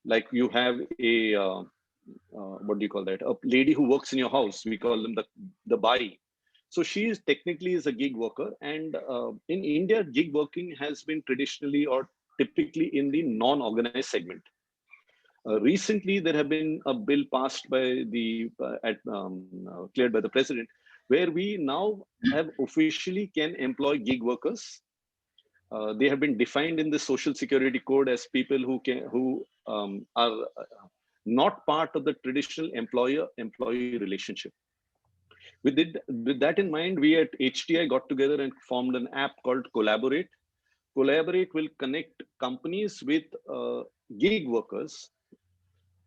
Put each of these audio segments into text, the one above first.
like you have a what do you call that? A lady who works in your house. We call them the bai. So she is technically is a gig worker, and in India, gig working has been traditionally or typically in the non-organized segment. Recently, there have been a bill passed by cleared by the president, where we now have officially can employ gig workers. They have been defined in the Social Security Code as people who are not part of the traditional employer-employee relationship. With that in mind, we at HTI got together and formed an app called Collaborate. Collaborate will connect companies with gig workers,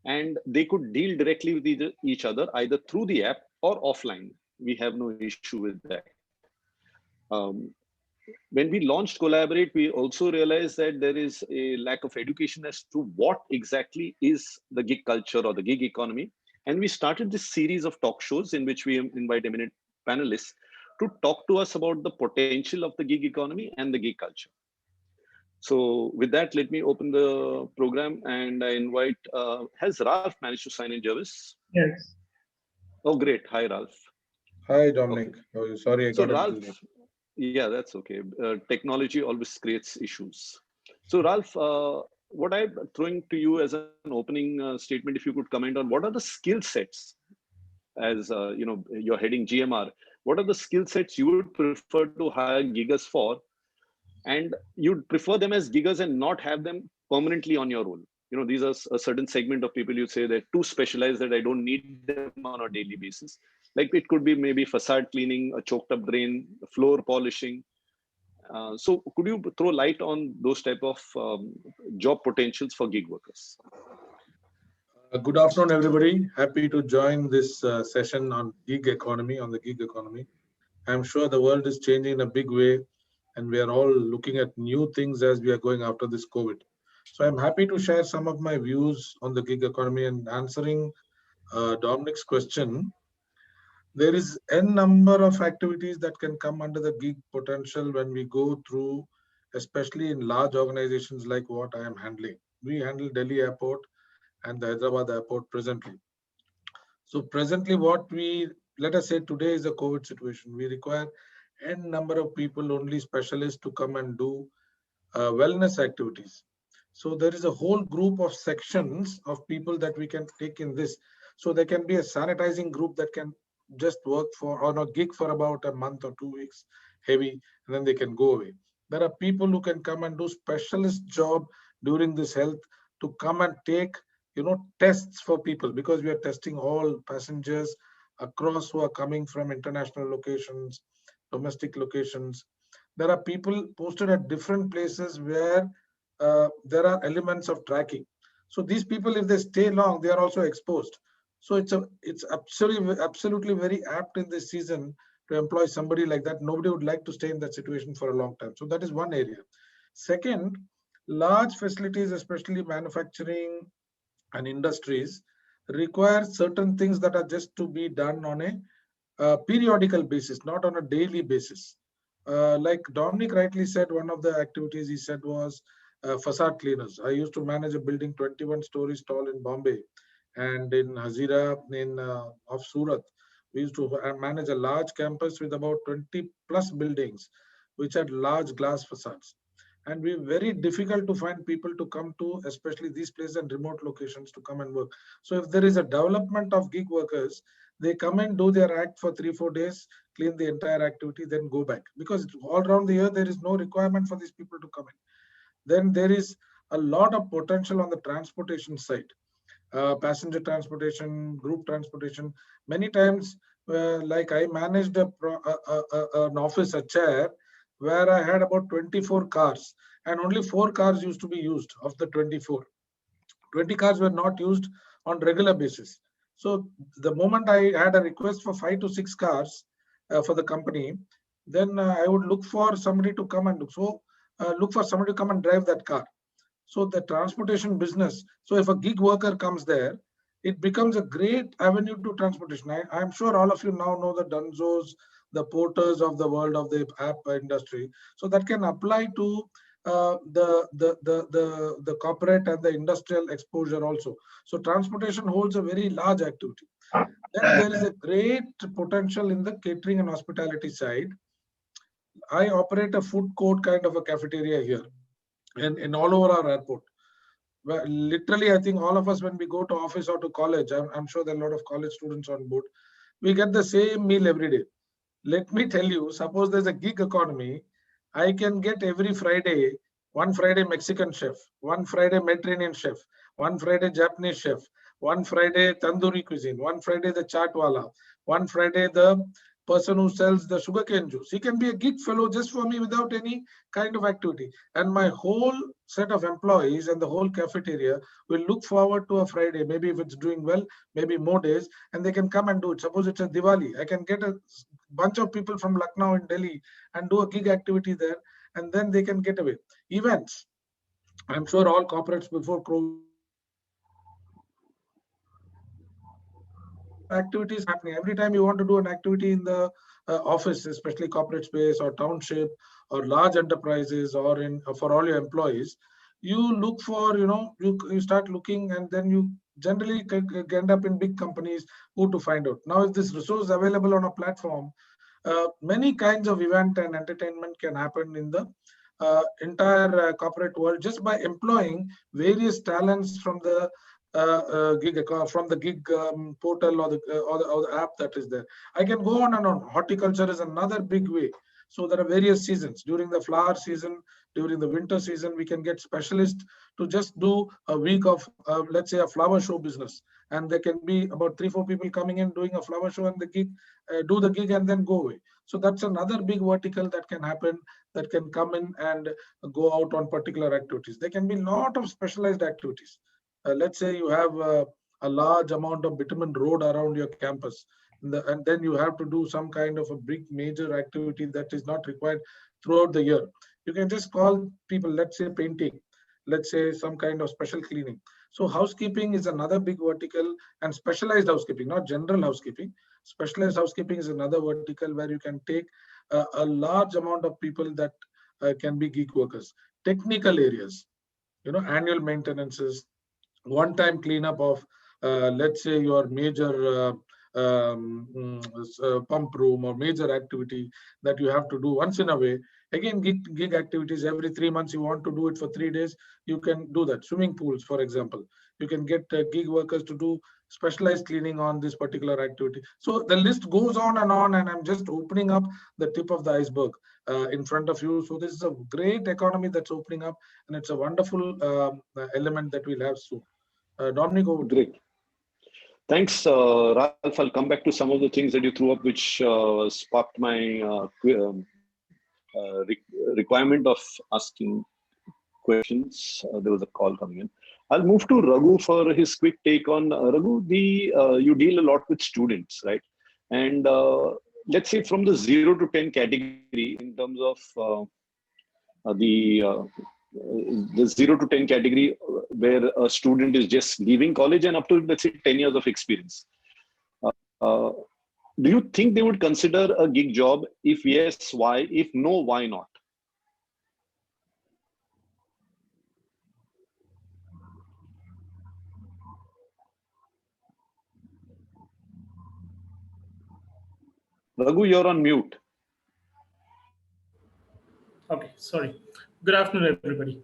and they could deal directly with each other either through the app or offline. We have no issue with that. Um, when we launched Collaborate, we also realized that there is a lack of education as to what exactly is the gig culture or the gig economy. And we started this series of talk shows in which we invite eminent panelists to talk to us about the potential of the gig economy and the gig culture. So with that, let me open the program and I invite, has Ralph managed to sign in, Jervis? Yes. Oh, great. Hi, Ralph. Hi, Okay. Dominic. Oh, sorry, I So got a little late. Ralph, yeah, that's okay. Technology always creates issues. So Ralph, what I'm throwing to you as an opening statement, if you could comment on what are the skill sets as you're heading GMR. What are the skill sets you would prefer to hire giggers for, and you'd prefer them as giggers and not have them permanently on your role? These are a certain segment of people you say they're too specialized that I don't need them on a daily basis. Like it could be maybe facade cleaning, a choked up drain, floor polishing. So could you throw light on those type of job potentials for gig workers? Good afternoon, everybody. Happy to join this session on gig economy, on the gig economy. I'm sure the world is changing in a big way, and we are all looking at new things as we are going after this COVID. So I'm happy to share some of my views on the gig economy and answering Dominic's question. There is n number of activities that can come under the gig potential when we go through, especially in large organizations like what I am handling. We handle Delhi Airport and the Hyderabad Airport presently. So presently, let us say today is a COVID situation. We require n number of people, only specialists, to come and do wellness activities. So there is a whole group of sections of people that we can take in this. So there can be a sanitizing group that can just work for on a gig for about a month or 2 weeks, heavy, and then they can go away. There are people who can come and do specialist job during this health to come and take tests for people, because we are testing all passengers across who are coming from international locations, domestic locations. There are people posted at different places where there are elements of tracking. So these people, if they stay long, they are also exposed. So it's absolutely very apt in this season to employ somebody like that. Nobody would like to stay in that situation for a long time. So that is one area. Second, large facilities, especially manufacturing and industries, require certain things that are just to be done on a periodical basis, not on a daily basis. Like Dominic rightly said, one of the activities he said was facade cleaners. I used to manage a building 21 stories tall in Bombay, and in Hazira of Surat. We used to manage a large campus with about 20 plus buildings, which had large glass facades. And we very difficult to find people to come to, especially these places and remote locations, to come and work. So if there is a development of gig workers, they come and do their act for 3-4 days, clean the entire activity, then go back. Because all around the year, there is no requirement for these people to come in. Then there is a lot of potential on the transportation side. Passenger transportation, group transportation. Many times, like I managed an office, a chair, where I had about 24 cars, and only 4 cars used to be used of the 24. 20 cars were not used on regular basis. So the moment I had a request for 5 to 6 cars for the company, then I would look for somebody to come and look for somebody to come and drive that car. So the transportation business. So if a gig worker comes there, it becomes a great avenue to transportation. I'm sure all of you now know the Dunzos, the porters of the world of the app industry. So that can apply to the corporate and the industrial exposure also. So transportation holds a very large activity. Then there is a great potential in the catering and hospitality side. I operate a food court kind of a cafeteria here and in all over our airport. Well, literally, I think all of us, when we go to office or to college, I'm sure there are a lot of college students on board, we get the same meal every day. Let me tell you, suppose there's a gig economy, I can get every Friday, one Friday Mexican chef, one Friday Mediterranean chef, one Friday Japanese chef, one Friday tandoori cuisine, one Friday the chaatwala, one Friday the person who sells the sugarcane juice. He can be a gig fellow just for me without any kind of activity. And my whole set of employees and the whole cafeteria will look forward to a Friday, maybe if it's doing well, maybe more days, and they can come and do it. Suppose it's a Diwali, I can get a bunch of people from Lucknow and Delhi and do a gig activity there, and then they can get away. Events, I'm sure all corporates before COVID, activities happening. Every time you want to do an activity in the office, especially corporate space or township or large enterprises or in for all your employees, you look for, you start looking, and then you generally end up in big companies who to find out. Now, if this resource available on a platform, many kinds of event and entertainment can happen in the entire corporate world just by employing various talents from the gig portal or the app that is there. I can go on and on. Horticulture is another big way. So there are various seasons. During the flower season, during the winter season, we can get specialists to just do a week of, let's say, a flower show business. And there can be about 3-4 people coming in doing a flower show and the gig, do the gig and then go away. So that's another big vertical that can happen, that can come in and go out on particular activities. There can be a lot of specialized activities. Let's say you have a large amount of bitumen road around your campus, and then you have to do some kind of a big major activity that is not required throughout the year. You can just call people, let's say painting, let's say some kind of special cleaning. So housekeeping is another big vertical, and specialized housekeeping, not general housekeeping. Specialized housekeeping is another vertical where you can take a large amount of people that can be gig workers. Technical areas, annual maintenances, one-time cleanup of, let's say, your major pump room or major activity that you have to do once in a way. Again, gig activities every 3 months, you want to do it for 3 days, you can do that. Swimming pools, for example, you can get gig workers to do specialized cleaning on this particular activity. So the list goes on, and I'm just opening up the tip of the iceberg in front of you. So this is a great economy that's opening up, and it's a wonderful element that we'll have soon. Dominic, over to you. Great. Thanks, Ralph. I'll come back to some of the things that you threw up, which sparked my requirement of asking questions. There was a call coming in. I'll move to Raghu for his quick take on Raghu. You deal a lot with students, right? And let's say from the 0 to 10 category in terms of the 0 to 10 category, where a student is just leaving college and up to, let's say, 10 years of experience. Do you think they would consider a gig job? If yes, why? If no, why not? Raghu, you're on mute. Okay, sorry. Good afternoon, everybody.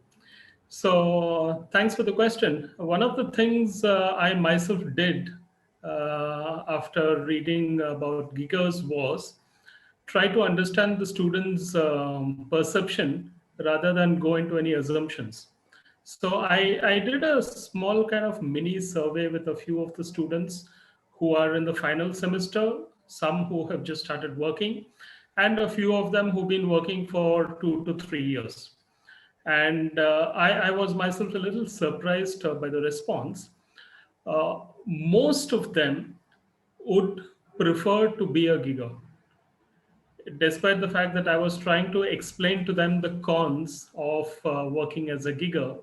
So thanks for the question. One of the things I myself did after reading about giggers was try to understand the students' perception rather than go into any assumptions. So I did a small kind of mini survey with a few of the students who are in the final semester, some who have just started working, and a few of them who've been working for 2 to 3 years. And I was myself a little surprised by the response. Most of them would prefer to be a gigger, despite the fact that I was trying to explain to them the cons of working as a gigger.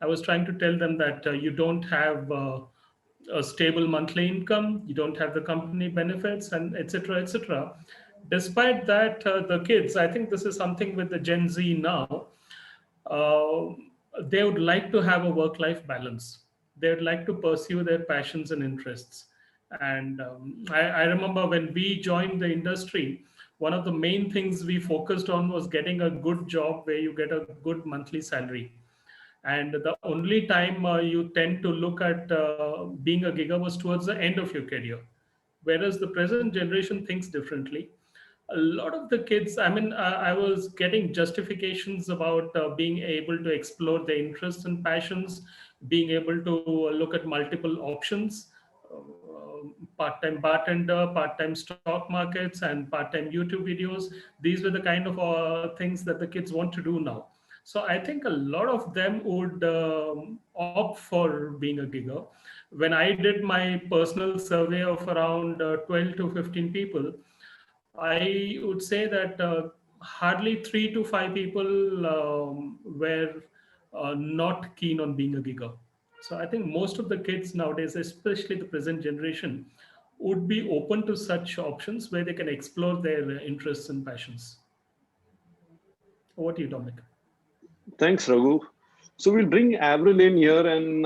I was trying to tell them that you don't have a stable monthly income, you don't have the company benefits, and etc., etc. Despite that, the kids, I think this is something with the Gen Z now, uh, they would like to have a work-life balance. They would like to pursue their passions and interests. And I remember when we joined the industry, one of the main things we focused on was getting a good job where you get a good monthly salary. And the only time you tend to look at being a gigger was towards the end of your career, whereas the present generation thinks differently. A lot of the kids, I mean, I was getting justifications about being able to explore their interests and passions, being able to look at multiple options, part-time bartender, part-time stock markets, and part-time YouTube videos. These were the kind of things that the kids want to do now. So I think a lot of them would opt for being a gigger. When I did my personal survey of around 12 to 15 people, I would say that hardly 3 to 5 people were not keen on being a gigger. So I think most of the kids nowadays, especially the present generation, would be open to such options where they can explore their interests and passions. Over to you, Dominic. Thanks, Raghu. So we'll bring Avril in here, and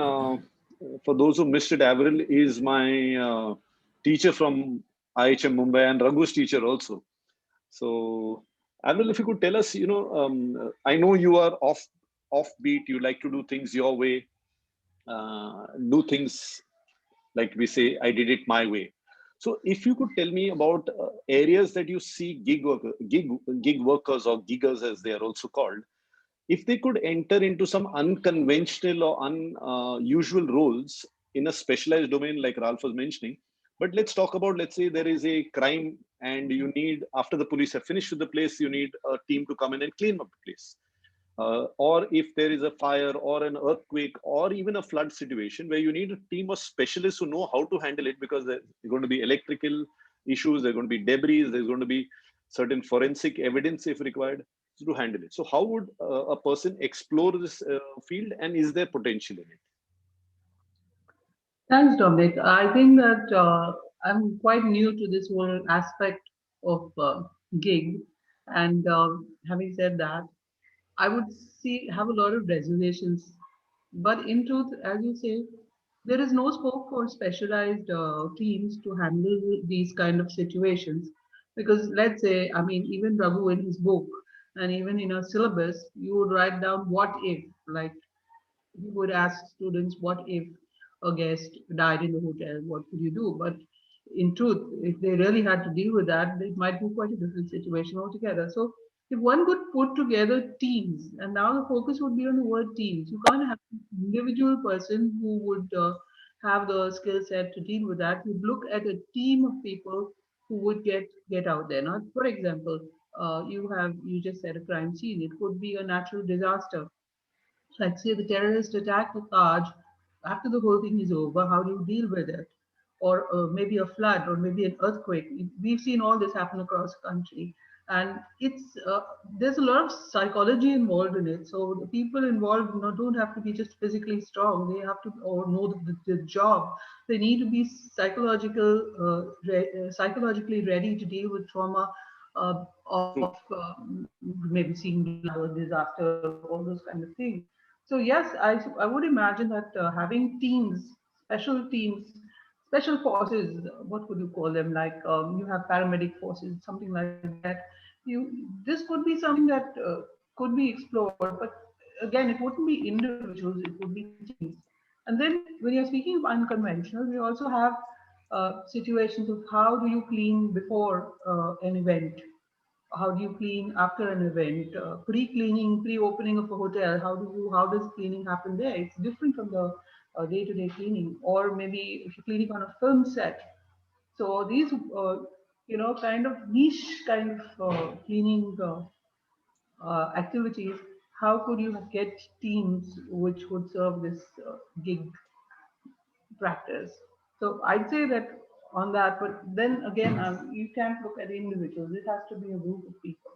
for those who missed it, Avril is my teacher from IHM Mumbai and Raghu's teacher also. So, Avril, if you could tell us, I know you are offbeat. You like to do things your way, do things like we say, I did it my way. So, if you could tell me about areas that you see gig workers or giggers as they are also called, if they could enter into some unconventional or unusual roles in a specialized domain like Ralph was mentioning. But let's talk about, let's say there is a crime and you need, after the police have finished with the place, you need a team to come in and clean up the place. Or if there is a fire or an earthquake or even a flood situation where you need a team of specialists who know how to handle it, because there's going to be electrical issues, there's going to be debris, there's going to be certain forensic evidence if required to handle it. So how would a person explore this field, and is there potential in it? Thanks, Dominic. I think that I'm quite new to this whole aspect of gig, and having said that, I would have a lot of reservations. But in truth, as you say, there is no scope for specialized teams to handle these kind of situations. Because let's say, I mean, even Raghu in his book and even in a syllabus, you would write down what if, like he would ask students, what if a guest died in the hotel? What could you do? But in truth, if they really had to deal with that, it might be quite a different situation altogether. So if one could put together teams, and now the focus would be on the word teams, you can't have an individual person who would have the skill set to deal with that. You'd look at a team of people who would get out there. Now, for example, you just said a crime scene. It could be a natural disaster, like say the terrorist attack the Taj, after the whole thing is over, how do you deal with it? Or maybe a flood or maybe an earthquake. We've seen all this happen across the country. And there's a lot of psychology involved in it. So the people involved don't have to be just physically strong. They have to or know the job. They need to be psychologically ready to deal with trauma of maybe seeing a disaster, all those kind of things. So yes, I would imagine that having teams, special teams, special forces, what would you call them? Like you have paramedic forces, something like that. This could be something that could be explored, but again, it wouldn't be individuals; it would be teams. And then when you're speaking of unconventional, we also have situations of how do you clean before an event, how do you clean after an event, pre-cleaning, pre-opening of a hotel, how does cleaning happen there? It's different from the day-to-day cleaning. Or maybe if you're cleaning on a film set, so these kind of niche kind of cleaning activities, how could you get teams which would serve this gig practice? So I'd say that on that, but then again, you can't look at individuals. It has to be a group of people.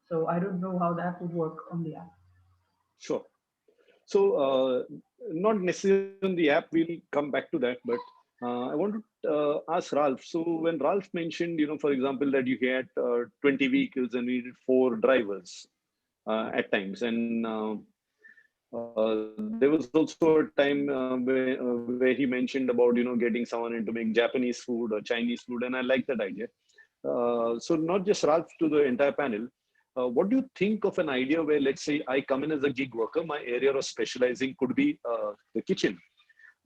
So I don't know how that would work on the app. Sure. So not necessarily on the app, we'll come back to that, but I want to ask Ralph. So when Ralph mentioned, for example, that you had 20 vehicles and we needed 4 drivers at times, and There was also a time where he mentioned about, getting someone in to make Japanese food or Chinese food, and I like that idea. So not just Raj, to the entire panel, what do you think of an idea where, let's say, I come in as a gig worker, my area of specializing could be the kitchen,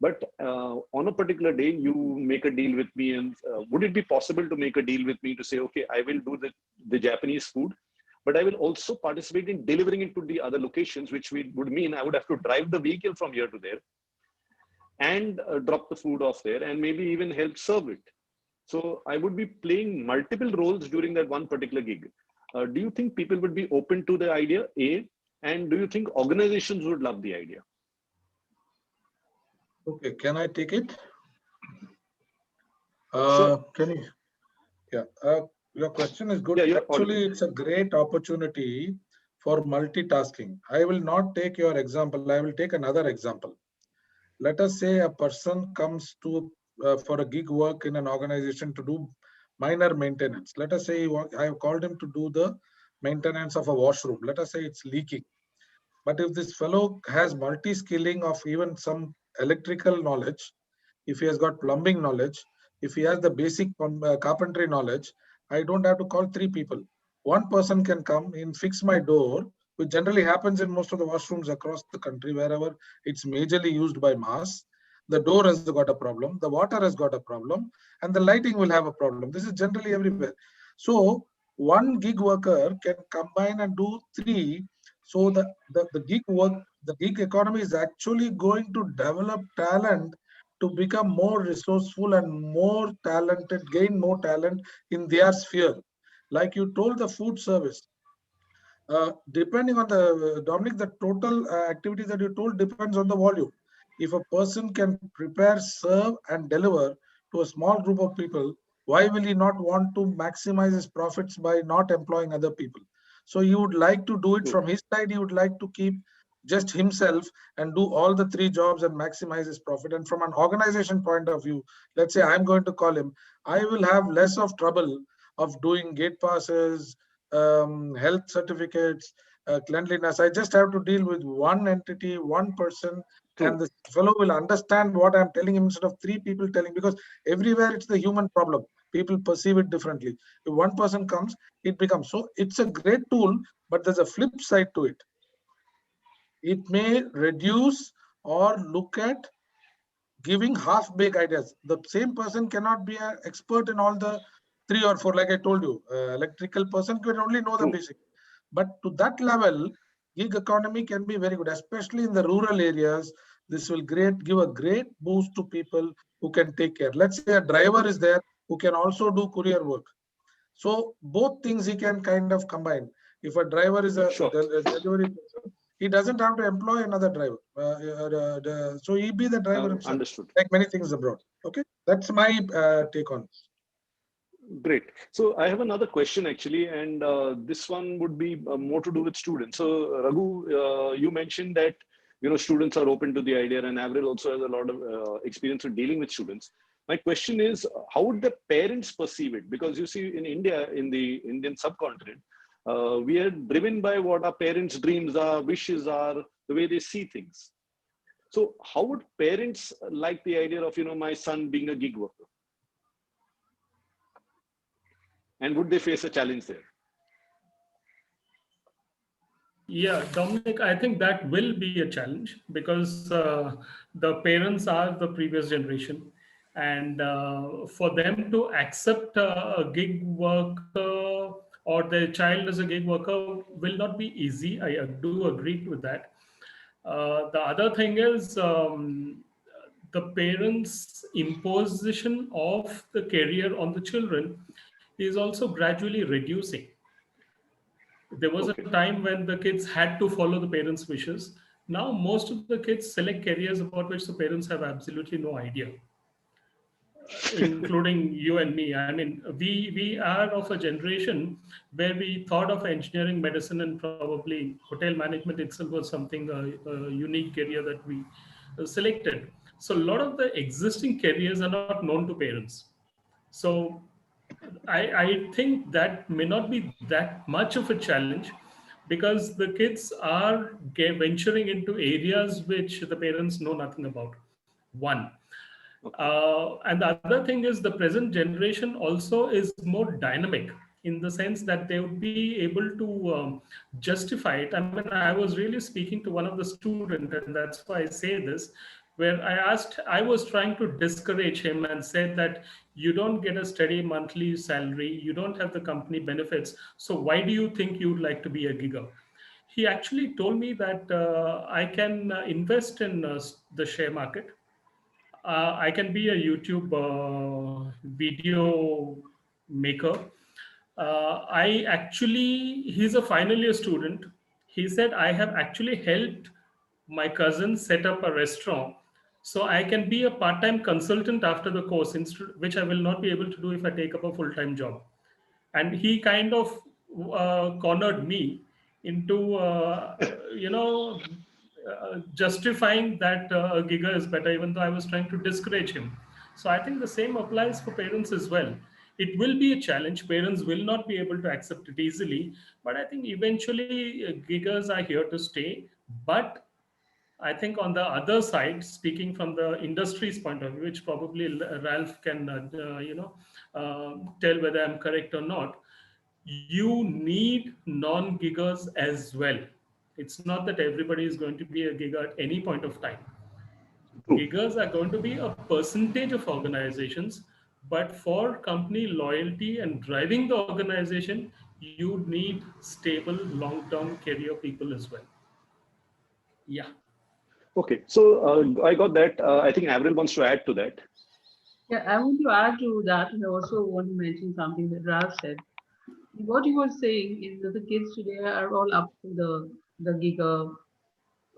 but on a particular day, you make a deal with me, and would it be possible to make a deal with me to say, okay, I will do the Japanese food, but I will also participate in delivering it to the other locations, which would mean I would have to drive the vehicle from here to there and drop the food off there and maybe even help serve it. So I would be playing multiple roles during that one particular gig. Do you think people would be open to the idea, A? And do you think organizations would love the idea? Okay, can I take it? Sure. Can you? Yeah, your question is good. Yeah, Actually, it's a great opportunity for multitasking. I will not take your example. I will take another example. Let us say a person comes to for a gig work in an organization to do minor maintenance. Let us say I have called him to do the maintenance of a washroom. Let us say it's leaking. But if this fellow has multi-skilling of even some electrical knowledge, if he has got plumbing knowledge, if he has the basic carpentry knowledge, I don't have to call 3 people. One person can come in, fix my door, which generally happens in most of the washrooms across the country, wherever it's majorly used by mass. The door has got a problem, the water has got a problem, and the lighting will have a problem. This is generally everywhere. So one gig worker can combine and do 3. So the gig work, the gig economy is actually going to develop talent to become more resourceful and more talented, gain more talent in their sphere. Like you told, the food service. Depending on the, Dominic, the total activity that you told depends on the volume. If a person can prepare, serve, and deliver to a small group of people, why will he not want to maximize his profits by not employing other people? So he would like to do it from his side. He would like to keep just himself and do all the 3 jobs and maximize his profit. And from an organization point of view, let's say I'm going to call him, I will have less of trouble of doing gate passes, health certificates, cleanliness. I just have to deal with one entity, one person, and the fellow will understand what I'm telling him instead of 3 people telling, because everywhere it's the human problem. People perceive it differently. If one person comes, it becomes. So it's a great tool, but there's a flip side to it. It may reduce or look at giving half-baked ideas. The same person cannot be an expert in all the 3 or 4, like I told you. Electrical person can only know the basic. But to that level, gig economy can be very good, especially in the rural areas. This will give a great boost to people who can take care. Let's say a driver is there who can also do courier work. So both things he can kind of combine. If a driver is a delivery person, he doesn't have to employ another driver. So he be the driver himself. Understood. Like many things abroad. Okay, that's my take on this. Great. So I have another question actually, and this one would be more to do with students. So Raghu, you mentioned that students are open to the idea, and Avril also has a lot of experience with dealing with students. My question is, how would the parents perceive it? Because you see, in India, in the Indian subcontinent, we are driven by what our parents' dreams are, wishes are, the way they see things. So how would parents like the idea of, my son being a gig worker? And would they face a challenge there? Yeah, Dominic, I think that will be a challenge because the parents are the previous generation. And for them to accept a gig work or their child as a gig worker will not be easy. I do agree with that. The other thing is the parents' imposition of the career on the children is also gradually reducing. There was a time when the kids had to follow the parents' wishes. Now, most of the kids select careers about which the parents have absolutely no idea, including you and me. I mean, we are of a generation where we thought of engineering, medicine, and probably hotel management itself was something, a unique career that we selected. So a lot of the existing careers are not known to parents. So I think that may not be that much of a challenge, because the kids are venturing into areas which the parents know nothing about. One. And the other thing is the present generation also is more dynamic in the sense that they would be able to justify it. I mean, I was really speaking to one of the students, and that's why I say this, where I was trying to discourage him and said that you don't get a steady monthly salary, you don't have the company benefits. So why do you think you'd like to be a gigger? He actually told me that I can invest in the share market. I can be a YouTube video maker. He's a final year student. He said, I have actually helped my cousin set up a restaurant. So I can be a part-time consultant after the course, which I will not be able to do if I take up a full-time job. And he kind of cornered me into, justifying that a giga is better, even though I was trying to discourage him. So I think the same applies for parents as well. It will be a challenge. Parents will not be able to accept it easily, but I think eventually gigas are here to stay. But I think on the other side, speaking from the industry's point of view, which probably Ralph can, tell whether I'm correct or not, you need non-gigas as well. It's not that everybody is going to be a giga at any point of time. Gigas are going to be a percentage of organizations, but for company loyalty and driving the organization, you need stable long-term career people as well. Yeah. Okay, so I got that. I think Avril wants to add to that. Yeah, I want to add to that, and I also want to mention something that Ralph said. What he was saying is that the kids today are all up to the gig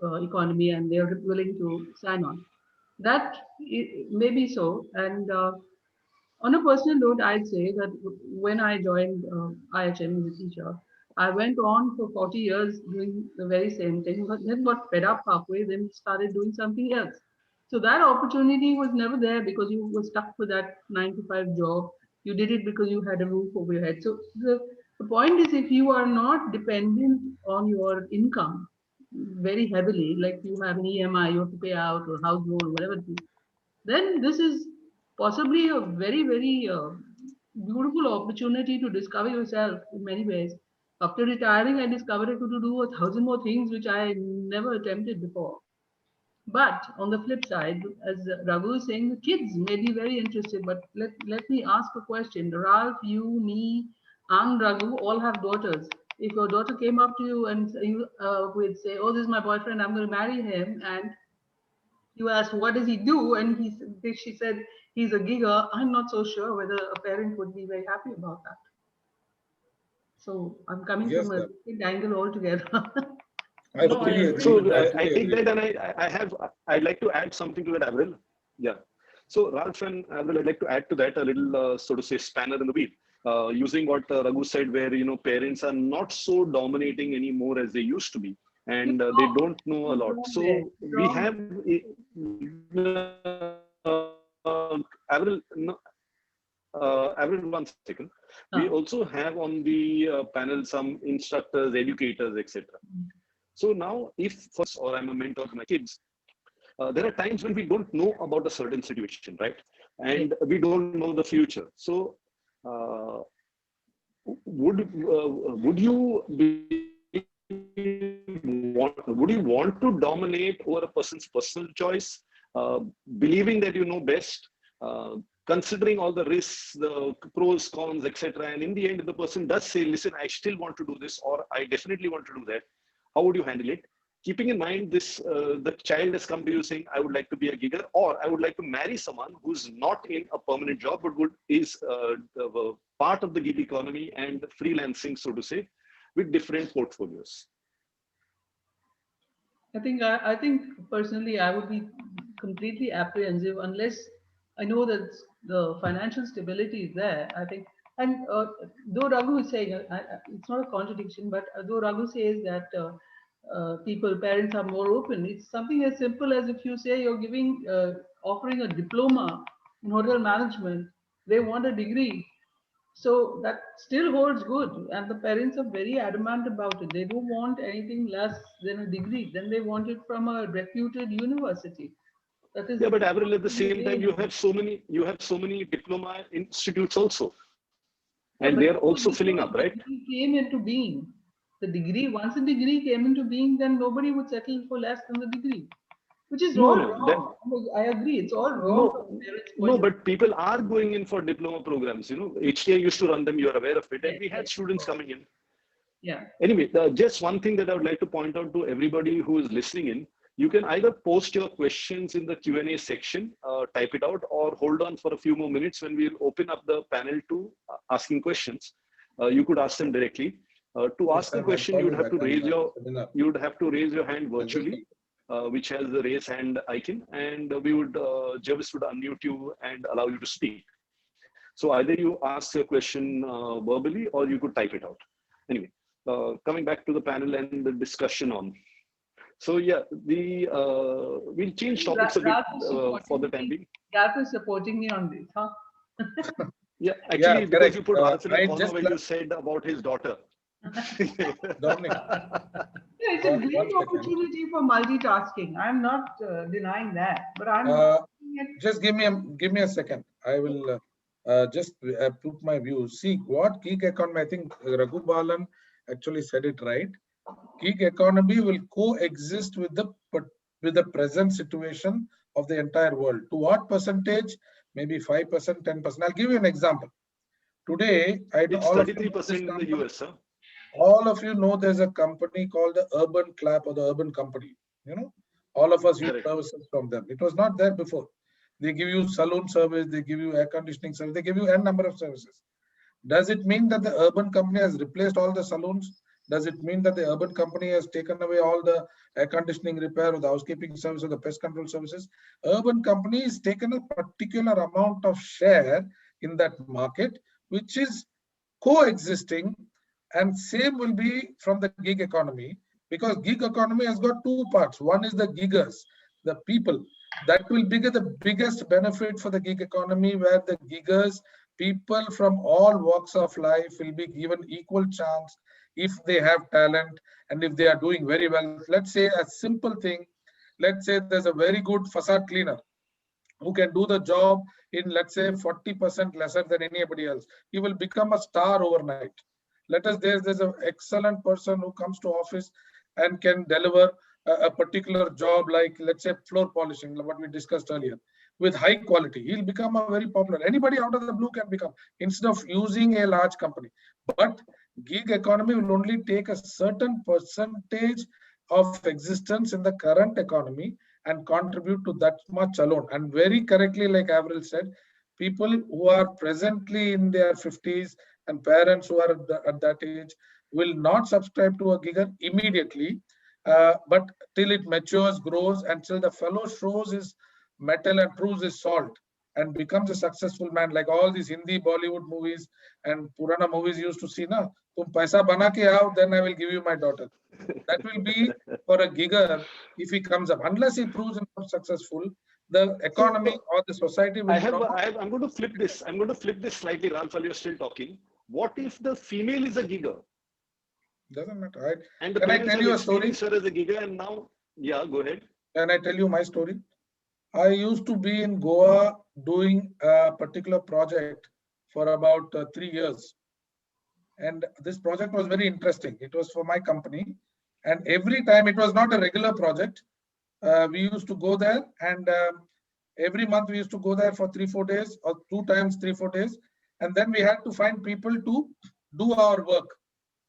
economy, and they're willing to sign on. That may be so, and on a personal note, I'd say that when I joined IHM as a teacher, I went on for 40 years doing the very same thing, but then got fed up halfway, then started doing something else. So that opportunity was never there because you were stuck with that 9 to 5 job. You did it because you had a roof over your head. So the point is, if you are not dependent on your income very heavily, like you have an EMI you have to pay out or house loan, whatever it is, then this is possibly a very, very beautiful opportunity to discover yourself in many ways. After retiring, I discovered I could do 1,000 more things which I never attempted before. But on the flip side, as Raghu is saying, the kids may be very interested. But let me ask a question. Ralph, you, me, and Raghu all have daughters. If your daughter came up to you and you would say, "Oh, this is my boyfriend. I'm going to marry him," and you asked, "What does he do?" and she said, "He's a giga," I'm not so sure whether a parent would be very happy about that. So I'm coming Yes, from a different angle altogether. I No, I fully agree agree. So with that. I take agree. that, and I'd like to add something to that, Avril. Yeah. So Ralph and Avril, I'd like to add to that a little, so to say, spanner in the wheel. Using what Raghu said, where parents are not so dominating anymore as they used to be, and they don't know a lot. So we have Avril. No, Avril, 1 second. We also have on the panel some instructors, educators, etc. So now, if first or I'm a mentor to my kids, there are times when we don't know about a certain situation, right? And we don't know the future. So would you want to dominate over a person's personal choice, believing that you know best, considering all the risks, the pros, cons, etc. And in the end, if the person does say, "Listen, I still want to do this," or "I definitely want to do that," how would you handle it? Keeping in mind this, the child has come to you saying, "I would like to be a gigger," or "I would like to marry someone who's not in a permanent job, but is part of the gig economy and freelancing, so to say, with different portfolios." I think personally I would be completely apprehensive unless I know that the financial stability is there. I think, and though Raghu is saying, it's not a contradiction, but though Raghu says that parents are more open, it's something as simple as if you say you're offering a diploma in hotel management, they want a degree. So that still holds good, and the parents are very adamant about it. They don't want anything less than a degree. Then they want it from a reputed university. That is Yeah, but Avril, at the the same time, way. you have so many diploma institutes also, Yeah, and but they are also filling up, the right? degree came into being. The degree, once a degree came into being, then nobody would settle for less than the degree, which is No, all no, then wrong. I agree, it's all wrong from no, the parents' no, point of but people are going in for diploma programs. You know, HTI used to run them. You are aware of it, view. and Yes, we had yes, students coming in. yeah. Anyway, just one thing that I would like to point out to everybody who is listening in, you can either post your questions in the Q&A section, type it out, or hold on for a few more minutes when we'll open up the panel to asking questions. You could ask them directly. To Yes, ask a I'll question, call you back. you would have to raise your hand I'll just virtually, which has the raise hand icon, and we would Jervis would unmute you and allow you to speak. So either you ask a question verbally or you could type it out. Anyway, coming back to the panel and the discussion on. So yeah, we'll change topics a bit Ralph is for supporting the time me. being. Ralph is supporting me on this, huh? Yeah, Yeah, actually, because correct. you put Ralph in a I corner just when you said about his daughter. Dominic, Yeah, it's a one great second. opportunity for multitasking. I'm not denying that, but I'm looking at Just give me a second. I will just put my views. See what gig economy. I think Raghu Balan actually said it right. Gig economy will coexist with the present situation of the entire world. To what percentage? Maybe 5%, 10%. I'll give you an example. Today, It's all of you know this 33% in the company. US, huh? All of you know there's a company called the Urban Clap or the Urban Company. You know, all of us use Correct. services from them. It was not there before. They give you saloon service, they give you air conditioning service, they give you n number of services. Does it mean that the Urban Company has replaced all the saloons? Does it mean that the Urban Company has taken away all the air conditioning repair or the housekeeping service or the pest control services? Urban Company has taken a particular amount of share in that market, which is coexisting, and same will be from the gig economy, because gig economy has got two parts. One is the giggers, the people. That will be the biggest benefit for the gig economy, where the giggers, people from all walks of life, will be given equal chance if they have talent and if they are doing very well. Let's say a simple thing. Let's say there's a very good facade cleaner who can do the job in, let's say, 40% lesser than anybody else. He will become a star overnight. Let us, there's an excellent person who comes to office and can deliver a particular job, like, let's say, floor polishing, what we discussed earlier, with high quality. He'll become a very popular. Anybody out of the blue can become, instead of using a large company. But gig economy will only take a certain percentage of existence in the current economy and contribute to that much alone. And very correctly, like Avril said, people who are presently in their 50s and parents who are at that age will not subscribe to a gigger immediately, but till it matures, grows, until the fellow shows his metal and proves his salt and becomes a successful man, like all these Hindi Bollywood movies and Purana movies used to see, na, tum paisa bana ke aao, then I will give you my daughter. That will be for a gigger if he comes up. Unless he proves himself successful, the economy or the society will I'm going to flip this. I'm going to flip this slightly, Ralph, while you're still talking. What if the female is a gigger? Doesn't matter, right? And the Can I parents tell have you a story? experienced her as a gigger, and now, yeah, go ahead. Can I tell you my story? I used to be in Goa doing a particular project for about 3 years. And this project was very interesting. It was for my company. And every time, it was not a regular project. We used to go there, and every month we used to go there for 3-4 days, or 2 times 3-4 days. And then we had to find people to do our work.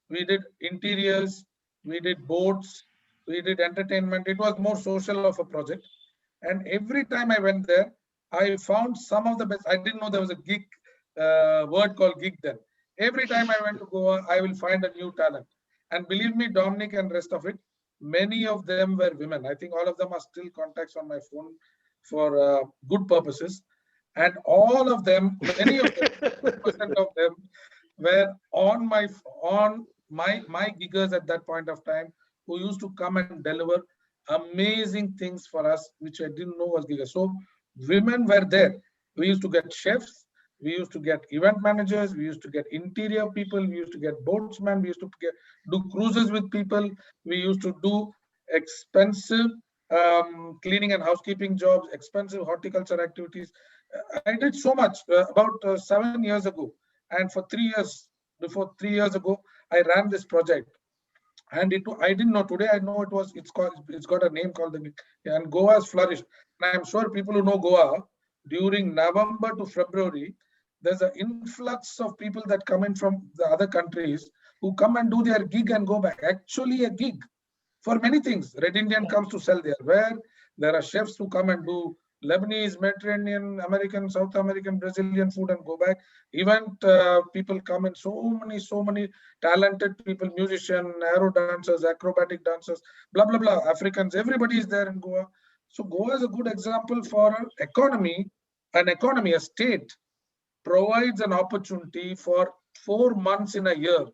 We did interiors, we did boats, we did entertainment. It was more social of a project. And every time I went there, I found some of the best. I didn't know there was a gig word called gig then. Every time I went to Goa, I will find a new talent. And believe me, Dominic and rest of it, many of them were women. I think all of them are still contacts on my phone for good purposes. And all of them, many of them, 50% of them were on my giggers at that point of time, who used to come and deliver amazing things for us, which I didn't know was giggers. So women were there. We used to get chefs, we used to get event managers, we used to get interior people, we used to get boatsmen, we used to do cruises with people, we used to do expensive cleaning and housekeeping jobs, expensive horticulture activities. I did so much about 7 years ago, and for 3 years, before 3 years ago, I ran this project. And I didn't know. Today I know it's got a name called and Goa has flourished. And I'm sure people who know Goa, during November to February, there's an influx of people that come in from the other countries who come and do their gig and go back. Actually a gig for many things. Red Indian comes to sell their ware. There are chefs who come and do Lebanese, Mediterranean, American, South American, Brazilian food and go back. Event people come in, so many talented people, musicians, aero dancers, acrobatic dancers, blah, blah, blah, Africans, everybody is there in Goa. So Goa is a good example for an economy, a state provides an opportunity for 4 months in a year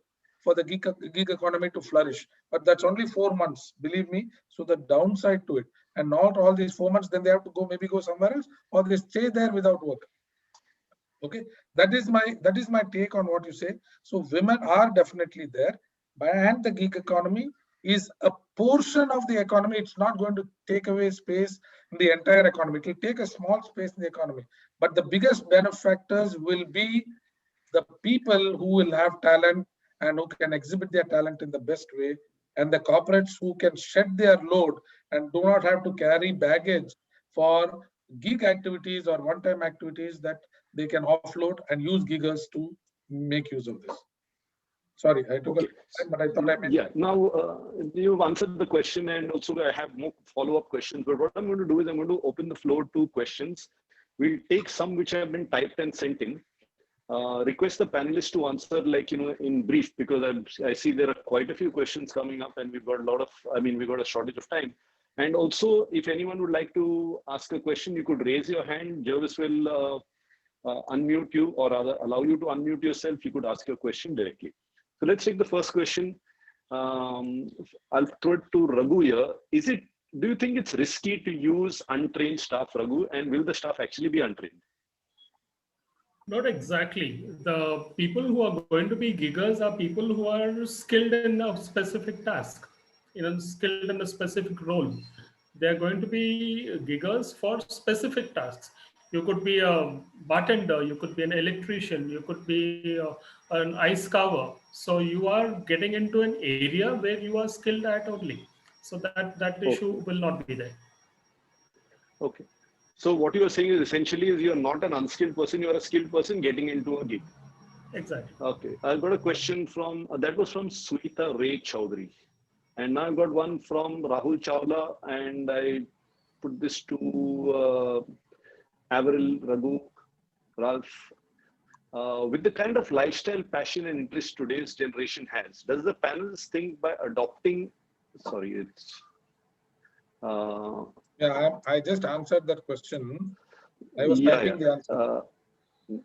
for the gig economy to flourish. But that's only 4 months, believe me. So the downside to it, and not all these 4 months, then they have to maybe go somewhere else, or they stay there without work. Okay, that is my take on what you say. So women are definitely there, and the gig economy is a portion of the economy. It's not going to take away space in the entire economy. It will take a small space in the economy, but the biggest benefactors will be the people who will have talent and who can exhibit their talent in the best way, and the corporates who can shed their load and do not have to carry baggage for gig activities or one-time activities, that they can offload and use giggers to make use of this. Sorry, I took Okay. time, but I thought I made. Yeah, now you've answered the question, and also I have more follow-up questions. But what I'm going to do is I'm going to open the floor to questions. We'll take some which have been typed and sent in. Request the panelists to answer, like, in brief, because I see there are quite a few questions coming up, and we've got we've got a shortage of time. And also, if anyone would like to ask a question, you could raise your hand. Jervis will unmute you, or rather allow you to unmute yourself. You could ask your question directly. So let's take the first question. I'll throw it to Raghu here. Do you think it's risky to use untrained staff, Raghu, and will the staff actually be untrained? Not exactly. The people who are going to be giggers are people who are skilled in a specific task, skilled in a specific role. They're going to be giggers for specific tasks. You could be a bartender, you could be an electrician, you could be an ice carver. So you are getting into an area where you are skilled at only. So that issue will not be there. Okay. So what you are saying is essentially is you're not an unskilled person, you're a skilled person getting into a gig. Exactly. Okay. I've got a question that was from Suita Ray Chowdhury. And now I've got one from Rahul Chawla, and I put this to Avril, Raghu, Ralph. With the kind of lifestyle, passion, and interest today's generation has, does the panelists think by adopting, Yeah, I just answered that question. I was typing the answer.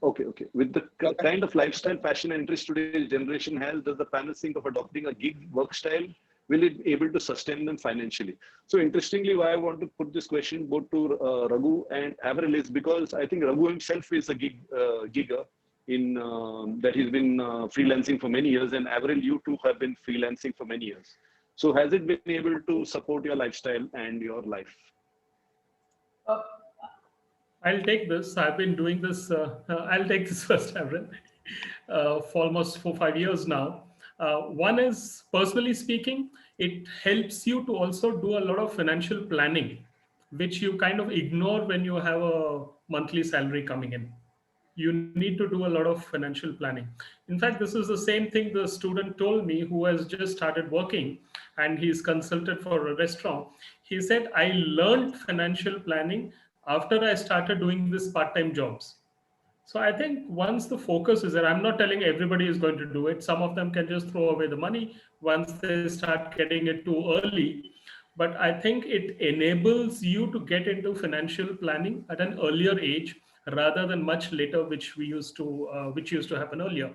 Okay. With the kind of lifestyle, passion, and interest today's generation has, does the panel think of adopting a gig work style? Will it be able to sustain them financially? So interestingly, why I want to put this question both to Raghu and Avril is because I think Raghu himself is a gigger in that he's been freelancing for many years, and Avril, you too have been freelancing for many years. So has it been able to support your lifestyle and your life? I'll take this. I've been doing this. I'll take this first, Avril, for almost 4-5 years now. One is, personally speaking, it helps you to also do a lot of financial planning, which you kind of ignore when you have a monthly salary coming in. You need to do a lot of financial planning. In fact, this is the same thing the student told me who has just started working, and he's consulted for a restaurant. He said, I learned financial planning after I started doing this part-time jobs. So I think once the focus is there, I'm not telling everybody is going to do it. Some of them can just throw away the money once they start getting it too early. But I think it enables you to get into financial planning at an earlier age rather than much later, which used to happen earlier.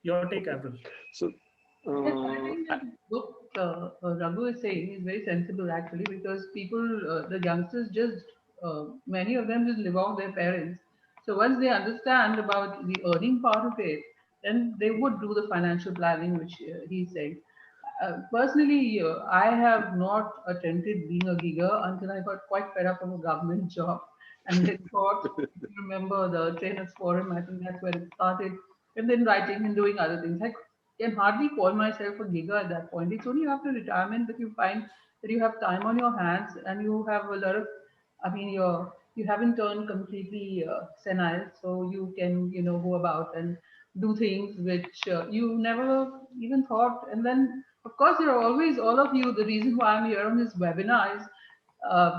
Your take, Avril. So I think that what Raghu is saying is very sensible actually, because people, the youngsters, just many of them just live off their parents. So once they understand about the earning part of it, then they would do the financial planning, which he said. Personally, I have not attempted being a gigger until I got quite fed up of a government job. And then thought, if you remember the trainers forum, I think that's where it started. And then writing and doing other things. I can hardly call myself a gigger at that point. It's only after retirement that you find that you have time on your hands and you have a lot of, I mean, you haven't turned completely senile, so you can, go about and do things which you never even thought. And then, of course, there are always all of you. The reason why I'm here on this webinar is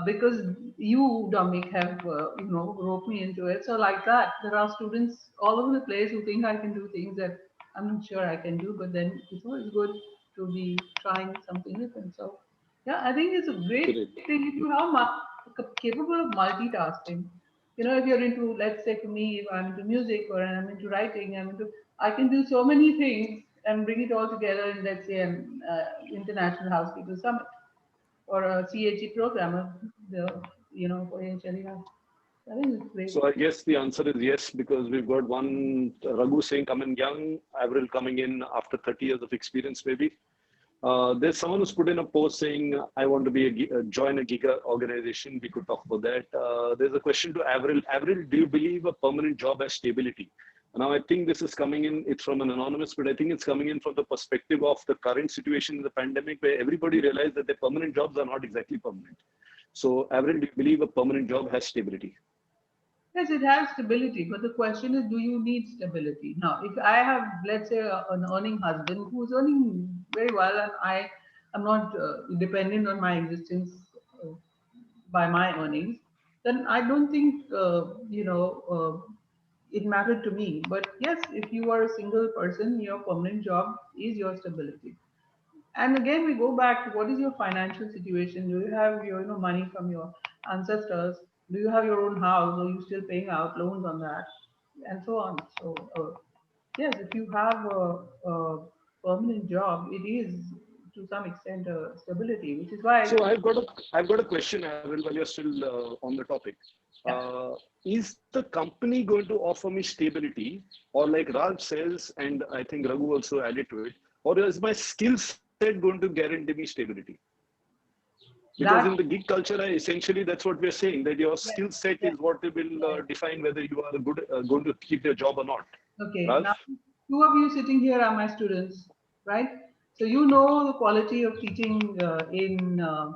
because you, Dominic, have roped me into it. So like that, there are students all over the place who think I can do things that I'm not sure I can do. But then it's always good to be trying something different. So yeah, I think it's a great Correct. thing if you are capable of multitasking. If you're into, let's say for me, if I'm into music or I'm into writing, I can do so many things and bring it all together in, let's say, an International Housekeeper Summit or a CHE program of for HLER. I think it's great. So I guess the answer is yes, because we've got one Raghu saying coming young, Avril coming in after 30 years of experience, maybe. There's someone who's put in a post saying, I want to be join a Giga organization. We could talk about that. There's a question to Avril. Avril, do you believe a permanent job has stability? Now, I think this is coming in, it's from an anonymous, but I think it's coming in from the perspective of the current situation in the pandemic, where everybody realized that their permanent jobs are not exactly permanent. So, Avril, do you believe a permanent job has stability? Yes, it has stability, but the question is, do you need stability? Now, if I have, let's say, an earning husband who's earning very well, and I am not dependent on my existence uh, by my earnings, then I don't think, it mattered to me. But yes, if you are a single person, your permanent job is your stability. And again, we go back to what is your financial situation? Do you have your money from your ancestors? Do you have your own house? Are you still paying out loans on that? And so on. So yes, if you have a permanent job, it is to some extent a stability, which is why. So I've got a question, Avril, while you're still on the topic. Is the company going to offer me stability, or like Ralph says, and I think Raghu also added to it, or is my skill set going to guarantee me stability? Because in the gig culture, essentially that's what we're saying, that your skill set is what will define whether you are good, going to keep your job or not. Okay, Ralph? now two of you sitting here are my students, right? So you know the quality of teaching in the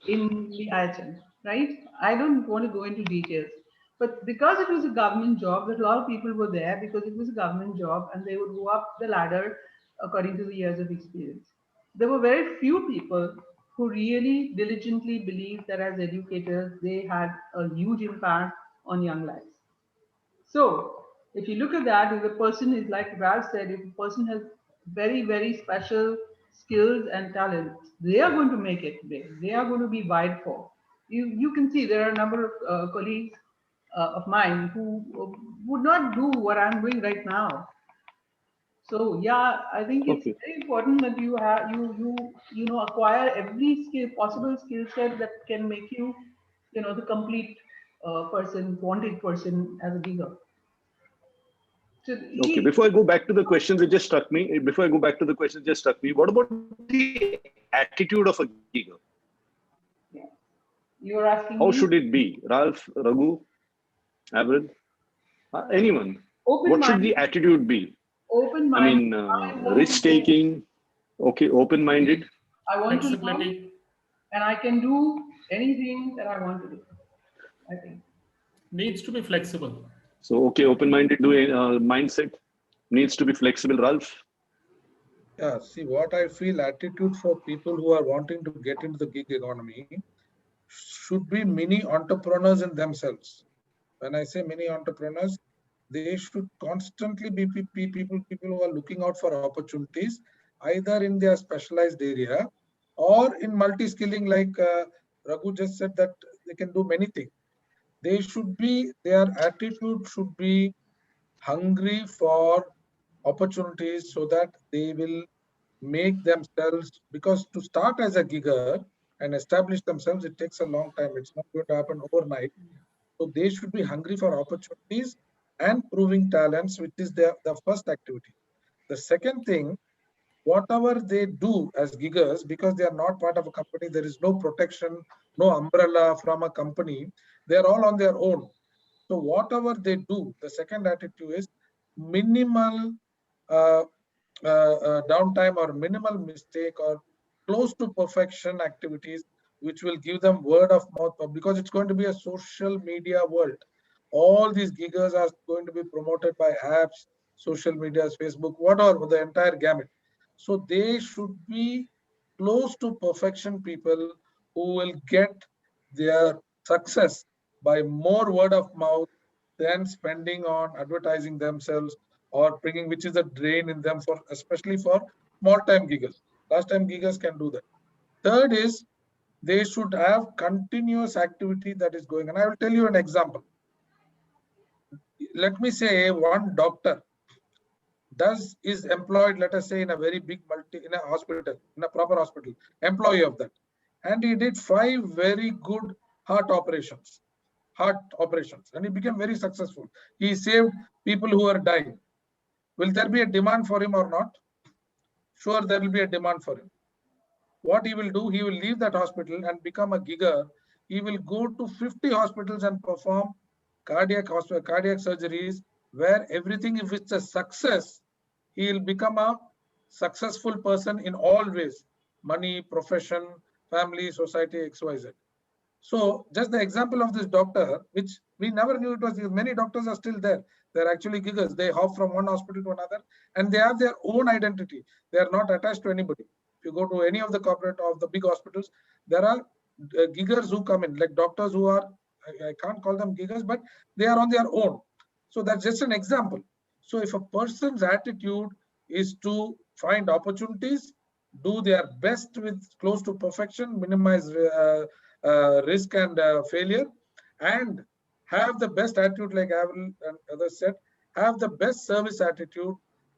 IHM, right? I don't want to go into details, but because it was a government job, a lot of people were there because it was a government job, and they would go up the ladder according to the years of experience. There were very few people who really diligently believed that as educators they had a huge impact on young lives. So if you look at that, if a person is, like Ralph said, if a person has very, very special skills and talents, they are going to make it big. They are going to be wide for. You can see there are a number of colleagues of mine who would not do what I'm doing right now. So yeah, I think it's very important that you have acquire every possible skill set that can make you the complete wanted person as a giver. So Okay, before I go back to the questions, it just struck me. What about the attitude of a giger? Yeah. You're asking How me? should it be? Ralph, Raghu, Avril, anyone? What should the attitude be? Open-minded. I mean, risk-taking, okay, open-minded. I want to learn, and I can do anything that I want to do, I think. Needs to be flexible. So, okay, open-minded mindset needs to be flexible. Ralph? Yeah, see, what I feel attitude for people who are wanting to get into the gig economy should be mini entrepreneurs in themselves. When I say mini entrepreneurs, they should constantly be people who are looking out for opportunities, either in their specialized area or in multi-skilling, like Raghu just said, that they can do many things. Their attitude should be hungry for opportunities, so that they will make themselves, because to start as a gigger and establish themselves, it takes a long time. It's not going to happen overnight. So they should be hungry for opportunities and proving talents, which is the first activity. The second thing, whatever they do as giggers, because they are not part of a company, there is no protection, no umbrella from a company, they are all on their own. So whatever they do, the second attitude is minimal downtime or minimal mistake or close to perfection activities, which will give them word of mouth, because it's going to be a social media world. All these giggers are going to be promoted by apps, social medias, Facebook, whatever, the entire gamut. So they should be close to perfection people who will get their success by more word of mouth than spending on advertising themselves or bringing, which is a drain in them, for especially for small time giggers. Last time giggers can do that. Third is they should have continuous activity that is going. And I will tell you an example. Let me say one doctor is employed, let us say, in a very big in a hospital, in a proper hospital, employee of that. And he did 5 very good heart operations, and he became very successful. He saved people who are dying. Will there be a demand for him or not? Sure, there will be a demand for him. What he will do, he will leave that hospital and become a gigger. He will go to 50 hospitals and perform cardiac surgeries, where everything, if it's a success, he will become a successful person in all ways: money, profession, family, society, XYZ. So just the example of this doctor, which we never knew it was, many doctors are still there. They're actually giggers. They hop from one hospital to another, and they have their own identity. They are not attached to anybody. If you go to any of the corporate of the big hospitals, there are giggers who come in, like doctors who are, I can't call them giggers, but they are on their own. So that's just an example. So if a person's attitude is to find opportunities, do their best with close to perfection, minimize risk and failure, and have the best attitude, like Avril and others said, have the best service attitude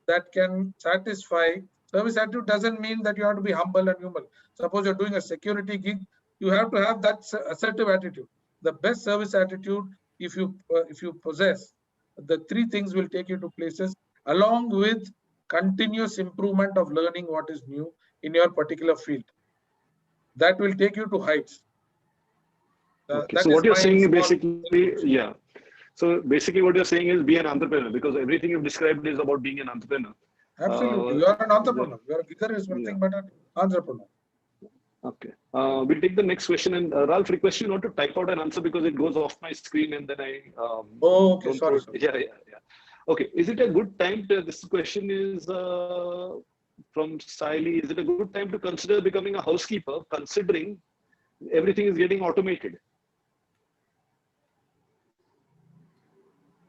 that can satisfy. Service attitude doesn't mean that you have to be humble and humble. Suppose you're doing a security gig, you have to have that assertive attitude. The best service attitude, if you possess, the 3 things will take you to places, along with continuous improvement of learning what is new in your particular field. That will take you to heights. Okay. So what you're saying is basically, yeah. So basically what you're saying is be an entrepreneur, because everything you've described is about being an entrepreneur. Absolutely. You are an entrepreneur. You are a gigger is one thing, but an entrepreneur. Okay. We'll take the next question. And Ralph, request you not to type out an answer because it goes off my screen and then I... oh, okay. Sorry. Yeah. Okay. Is it a good time to... This question is from Siley. Is it a good time to consider becoming a housekeeper, considering everything is getting automated?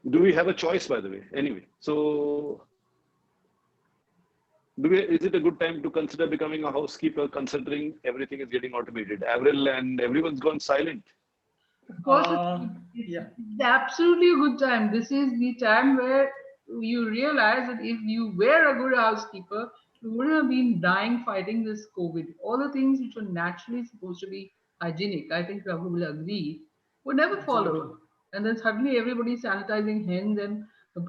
Do we have a choice, by the way? Anyway, so is it a good time to consider becoming a housekeeper, considering everything is getting automated? Avril and everyone's gone silent. Of course, it's absolutely a good time. This is the time where you realize that if you were a good housekeeper, you wouldn't have been dying fighting this COVID. All the things which are naturally supposed to be hygienic, I think Raghu will agree, were never followed. And then suddenly everybody's sanitizing hands and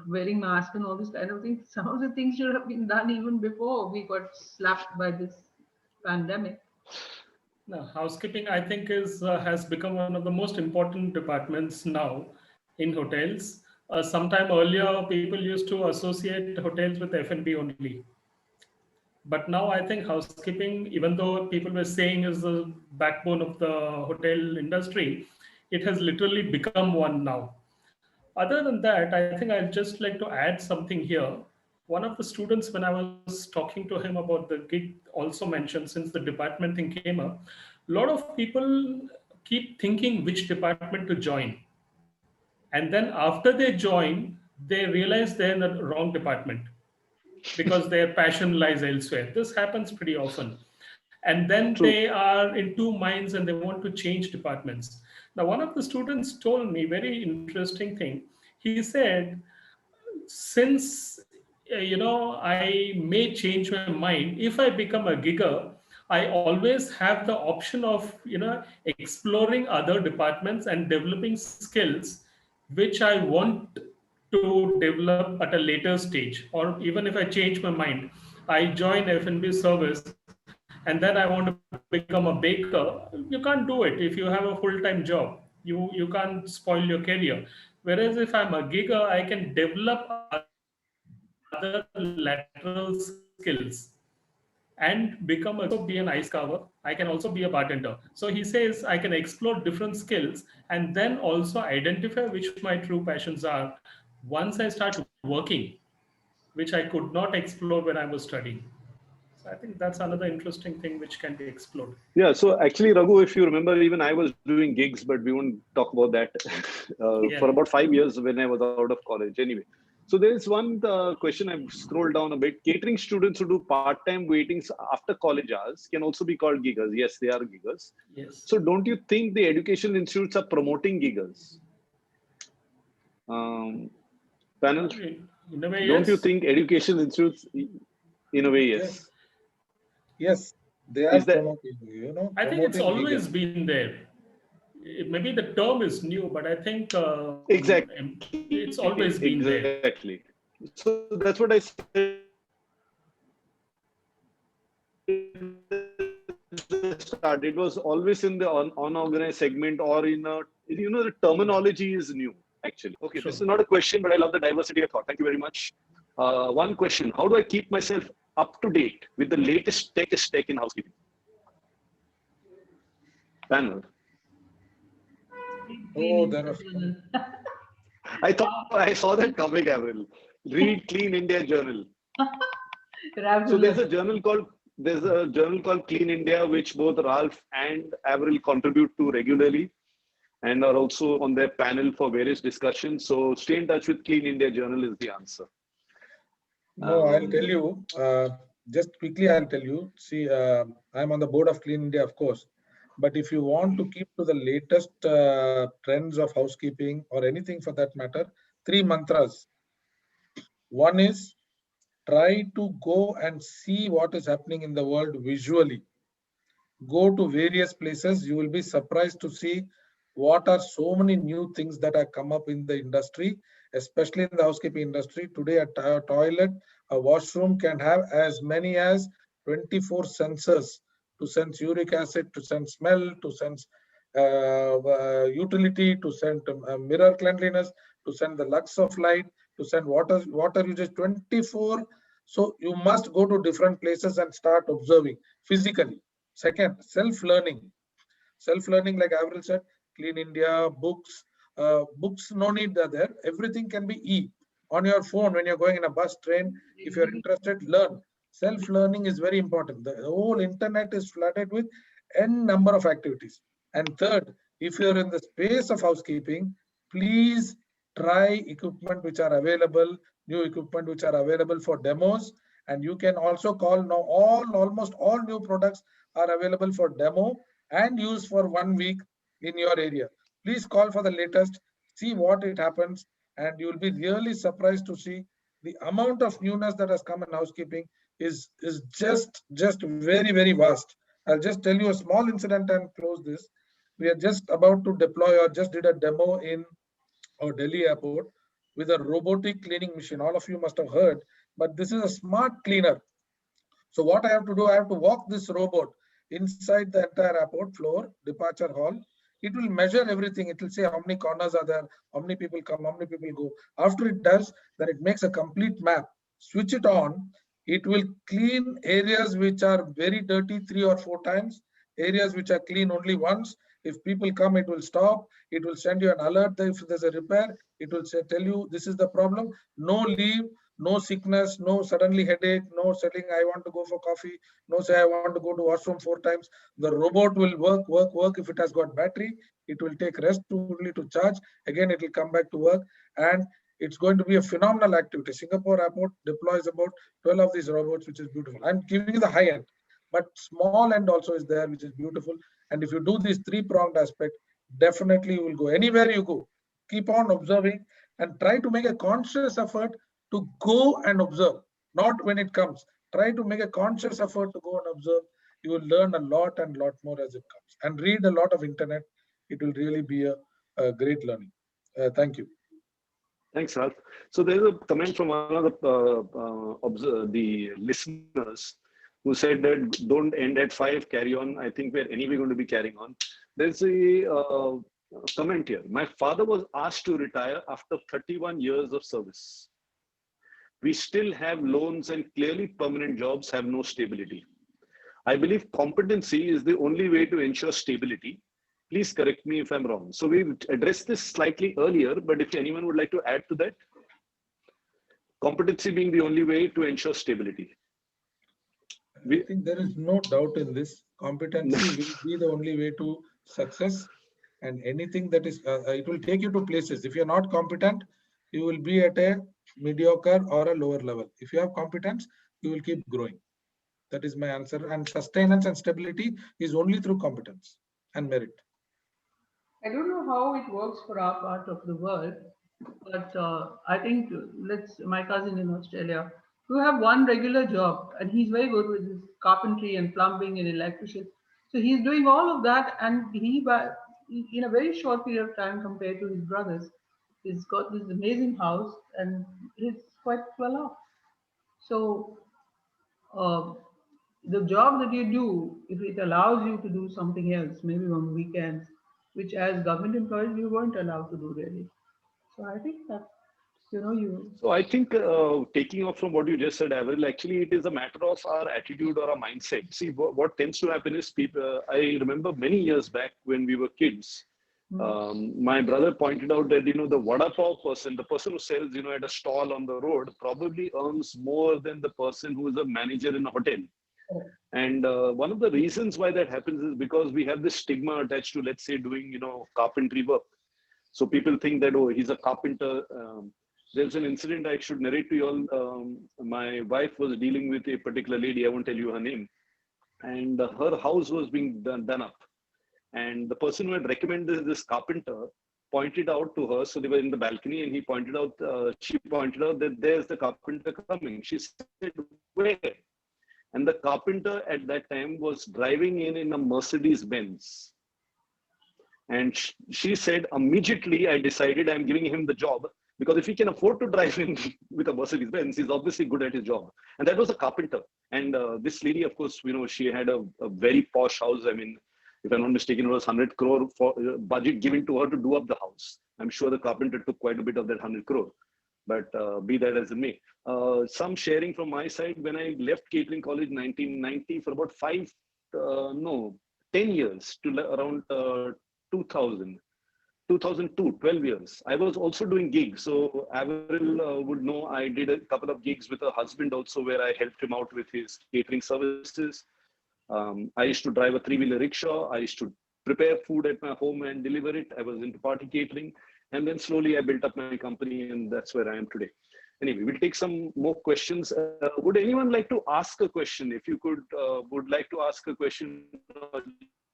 wearing masks and all this kind of things. Some of the things should have been done even before we got slapped by this pandemic. No, housekeeping, I think, has become one of the most important departments now in hotels. Sometime earlier, people used to associate hotels with F&B only. But now I think housekeeping, even though people were saying is the backbone of the hotel industry, it has literally become one now. Other than that, I think I'd just like to add something here. One of the students, when I was talking to him about the gig, also mentioned, since the department thing came up, a lot of people keep thinking which department to join. And then after they join, they realize they're in the wrong department because their passion lies elsewhere. This happens pretty often. And then they are in 2 minds and they want to change departments. Now, one of the students told me very interesting thing. He said, since I may change my mind, if I become a gigger, I always have the option of, exploring other departments and developing skills which I want to develop at a later stage. Or even if I change my mind, I join F&B service and then I want to become a baker, you can't do it if you have a full-time job. You can't spoil your career. Whereas if I'm a gigger, I can develop other lateral skills and become a, be an ice carver. I can also be a bartender. So he says I can explore different skills and then also identify which my true passions are once I start working, which I could not explore when I was studying. So I think that's another interesting thing which can be explored. Yeah, so actually, Raghu, if you remember, even I was doing gigs, but we won't talk about that for about 5 years when I was out of college. Anyway, so there is one question I've scrolled down a bit. Catering students who do part-time waitings after college hours can also be called giggers. Yes, they are giggers. Yes. So don't you think the education institutes are promoting giggers? Panel, In a way, don't you yes. think education institutes, in a way, yes? Yes, they are Is that promoting, I think it's promoting always giggers. been there. Maybe the term is new, but I think it's always been there. exactly? So that's what I said. Start. It was always in the unorganized segment or in a, the terminology is new actually. Okay, Sure. this is not a question, but I love the diversity of thought. Thank you very much. One question: how do I keep myself up to date with the latest tech in housekeeping? Panel. Oh, there are. I thought I saw that coming, Avril. Read Clean India Journal. So there's a journal called Clean India, which both Ralph and Avril contribute to regularly and are also on their panel for various discussions. So stay in touch with Clean India Journal is the answer. No, I'll tell you, just quickly, I'll tell you. See, I'm on the board of Clean India, of course. But if you want to keep to the latest trends of housekeeping or anything for that matter, 3 mantras. One is try to go and see what is happening in the world visually. Go to various places. You will be surprised to see what are so many new things that have come up in the industry, especially in the housekeeping industry. Today, a toilet, a washroom can have as many as 24 sensors to sense uric acid, to sense smell, to sense utility, to sense mirror cleanliness, to sense the lux of light, to sense water usage 24. So you must go to different places and start observing physically. Second, self-learning. Self-learning, like Avril said, Clean India, books. Books, no need there. Everything can be on your phone when you're going in a bus, train. If you're interested, learn. Self-learning is very important. The whole internet is flooded with n number of activities. And third, if you're in the space of housekeeping, please try equipment which are available, new equipment which are available for demos. And you can also call now almost all new products are available for demo and use for 1 week in your area. Please call for the latest, see what it happens, and you will be really surprised to see the amount of newness that has come in housekeeping is just very, very vast. I'll just tell you a small incident and close this. We are just about to deploy or just did a demo in our Delhi airport with a robotic cleaning machine. All of you must have heard, but this is a smart cleaner. So what I have to do, I have to walk this robot inside the entire airport floor, departure hall. It will measure everything. It will say how many corners are there, how many people come, how many people go. After it does, then it makes a complete map. Switch it on. It will clean areas which are very dirty 3 or 4 times, areas which are clean only once. If people come, it will stop. It will send you an alert if there's a repair. It will say, tell you this is the problem. No leave, no sickness, no suddenly headache, no saying I want to go for coffee, no say I want to go to washroom 4 times. The robot will work. If it has got battery, it will take rest only to charge. Again, it will come back to work, and it's going to be a phenomenal activity. Singapore airport deploys about 12 of these robots, which is beautiful. I'm giving you the high end, but small end also is there, which is beautiful. And if you do this 3-pronged aspect, definitely you will go anywhere you go. Keep on observing and try to make a conscious effort to go and observe, not when it comes. Try to make a conscious effort to go and observe. You will learn a lot and lot more as it comes. And read a lot of internet. It will really be a great learning. Thank you. Thanks, Ralph. So there's a comment from one of the listeners who said that don't end at 5, carry on. I think we're anyway going to be carrying on. There's a comment here. My father was asked to retire after 31 years of service. We still have loans and clearly permanent jobs have no stability. I believe competency is the only way to ensure stability. Please correct me if I'm wrong. So we addressed this slightly earlier, but if anyone would like to add to that, competency being the only way to ensure stability. I think there is no doubt in this. Competency will be the only way to success, and anything that is, it will take you to places. If you're not competent, you will be at a mediocre or a lower level. If you have competence, you will keep growing. That is my answer. And sustenance and stability is only through competence and merit. I don't know how it works for our part of the world, but I think my cousin in Australia, who have one regular job, and he's very good with his carpentry and plumbing and electrician. So he's doing all of that, and in a very short period of time compared to his brothers, he's got this amazing house, and he's quite well off. So uh, the job that you do, if it allows you to do something else, maybe on weekends, which as government employees you weren't allowed to do really. So I think that you. So I think taking off from what you just said, Avril, actually it is a matter of our attitude or our mindset. See, what tends to happen is people. I remember many years back when we were kids. My brother pointed out that the vada pav person, the person who sells at a stall on the road, probably earns more than the person who is a manager in a hotel. And one of the reasons why that happens is because we have this stigma attached to, let's say, doing carpentry work. So people think that, oh, he's a carpenter. There's an incident I should narrate to you all. My wife was dealing with a particular lady. I won't tell you her name, and her house was being done up. And the person who had recommended this carpenter pointed out to her. So they were in the balcony, and she pointed out that there's the carpenter coming. She said, where? And the carpenter at that time was driving in a Mercedes Benz. And she said, immediately I decided I'm giving him the job, because if he can afford to drive in with a Mercedes Benz, he's obviously good at his job. And that was a carpenter. And this lady, of course, she had a very posh house. I mean, if I'm not mistaken, it was 100 crore for budget given to her to do up the house. I'm sure the carpenter took quite a bit of that 100 crore. But be that as it may. Some sharing from my side, when I left catering college in 1990, for about 10 years to around 2002, 12 years. I was also doing gigs. So Avril would know I did a couple of gigs with her husband also, where I helped him out with his catering services. I used to drive a 3-wheeler rickshaw. I used to prepare food at my home and deliver it. I was into party catering. And then slowly I built up my company, and that's where I am today. Anyway, we'll take some more questions. Would anyone like to ask a question? If you would like to ask a question, or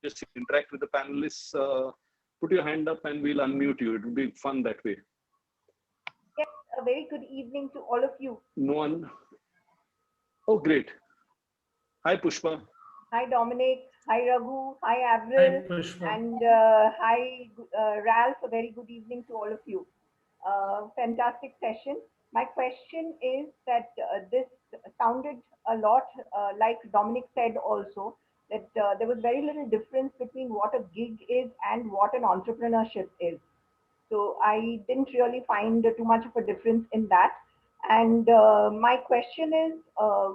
just interact with the panelists, put your hand up and we'll unmute you. It will be fun that way. Yes, a very good evening to all of you. No one? Oh, great. Hi, Pushpa. Hi, Dominic. Hi, Raghu. Hi, Avril. Hi, and hi, Ralph. A very good evening to all of you. Fantastic session. My question is that this sounded a lot like Dominic said also, that there was very little difference between what a gig is and what an entrepreneurship is. So I didn't really find too much of a difference in that. And my question is,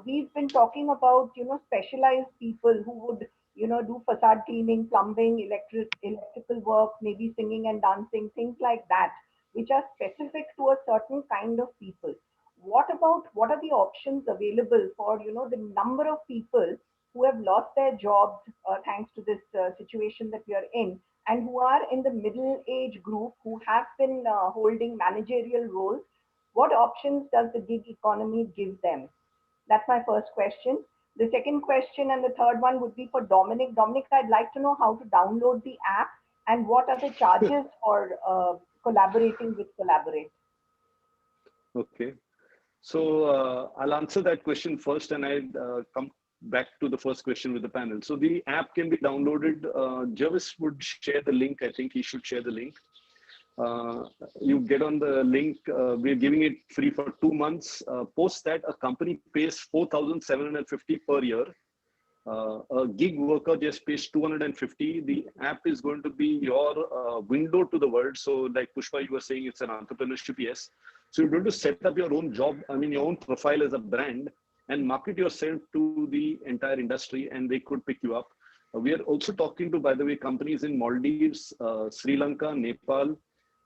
we've been talking about, specialized people who would, do facade cleaning, plumbing, electrical work, maybe singing and dancing, things like that, which are specific to a certain kind of people. What are the options available for, the number of people who have lost their jobs thanks to this situation that we are in, and who are in the middle age group, who have been holding managerial roles? What options does the gig economy give them? That's my first question. The second question and the third one would be for Dominic. Dominic, I'd like to know how to download the app and what are the charges for collaborating with Collaborate. Okay. So I'll answer that question first, and I'll come back to the first question with the panel. So the app can be downloaded. Jervis would share the link. I think he should share the link. You get on the link. We're giving it free for 2 months. Post that, a company pays 4,750 per year. A gig worker just pays 250. The app is going to be your window to the world. So like Pushpa, you were saying, it's an entrepreneurship, yes. So you're going to set up your own job, your own profile as a brand and market yourself to the entire industry, and they could pick you up. We are also talking to, by the way, companies in Maldives, Sri Lanka, Nepal,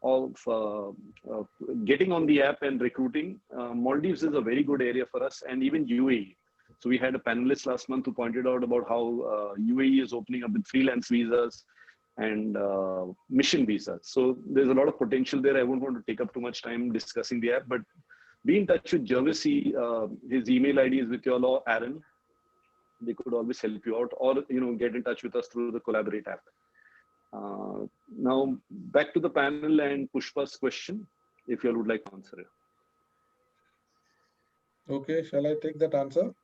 of getting on the app and recruiting. Maldives is a very good area for us, and even UAE. So we had a panelist last month who pointed out about how UAE is opening up with freelance visas and mission visas. So there's a lot of potential there. I won't want to take up too much time discussing the app, but be in touch with Jervis. His email ID is with you all, or Aaron. They could always help you out, or get in touch with us through the Collaborate app. Now back to the panel and Pushpa's question, if you all would like to answer it. Okay, shall I take that answer?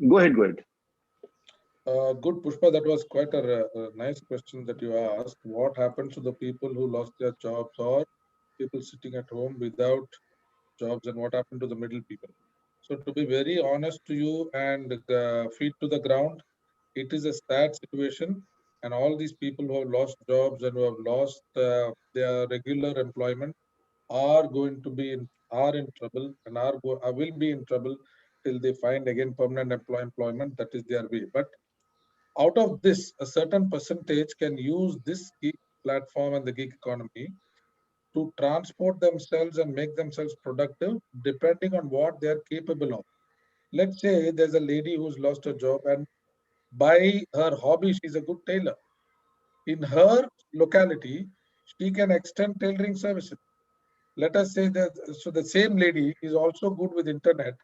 Go ahead, go ahead. Good, Pushpa. That was quite a nice question that you asked. What happens to the people who lost their jobs, or people sitting at home without jobs, and what happened to the middle people? So to be very honest to you and feet to the ground, it is a sad situation, and all these people who have lost jobs and who have lost their regular employment are going to be in trouble, and will be in trouble till they find again permanent employment. That is their way. But out of this, a certain percentage can use this gig platform and the gig economy to transport themselves and make themselves productive depending on what they are capable of. Let's say there's a lady who's lost her job, and by her hobby, she's a good tailor. In her locality, she can extend tailoring services. Let us say that, so the same lady is also good with internet.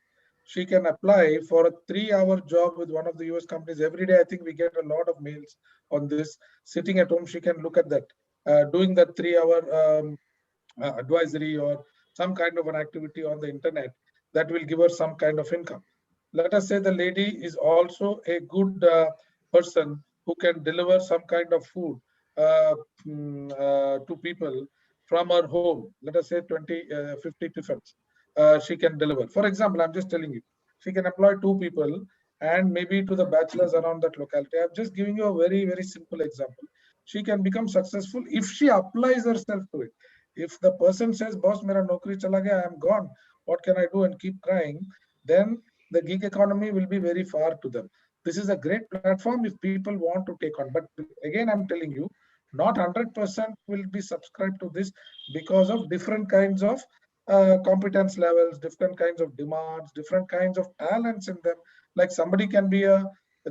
She can apply for a 3-hour job with one of the US companies. Every day, I think we get a lot of mails on this. Sitting at home, she can look at that, doing that 3-hour advisory or some kind of an activity on the internet that will give her some kind of income. Let us say the lady is also a good person who can deliver some kind of food to people from her home. Let us say 50 tiffins she can deliver. For example, I'm just telling you, she can employ 2 people and maybe to the bachelors around that locality. I'm just giving you a very, very simple example. She can become successful if she applies herself to it. If the person says, boss, mera naukri chala gaya, I'm gone, what can I do, and keep crying, then the gig economy will be very far to them. This is a great platform if people want to take on. But again, I'm telling you, not 100% will be subscribed to this because of different kinds of competence levels, different kinds of demands, different kinds of talents in them. Like somebody can be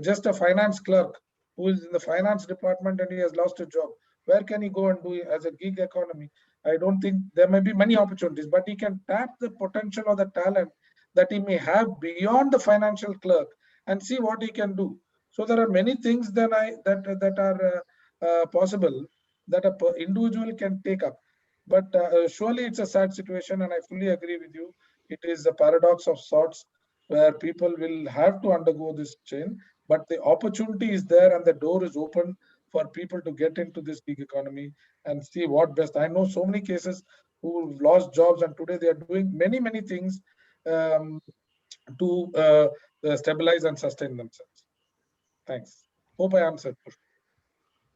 just a finance clerk who is in the finance department and he has lost a job. Where can he go and do as a gig economy? I don't think there may be many opportunities, but he can tap the potential or the talent that he may have beyond the financial clerk and see what he can do. So there are many things that are possible that an individual can take up. But surely it's a sad situation, and I fully agree with you. It is a paradox of sorts where people will have to undergo this change, but the opportunity is there and the door is open for people to get into this gig economy and see what best. I know so many cases who lost jobs and today they are doing many, many things to stabilize and sustain themselves. Thanks. Hope I answered.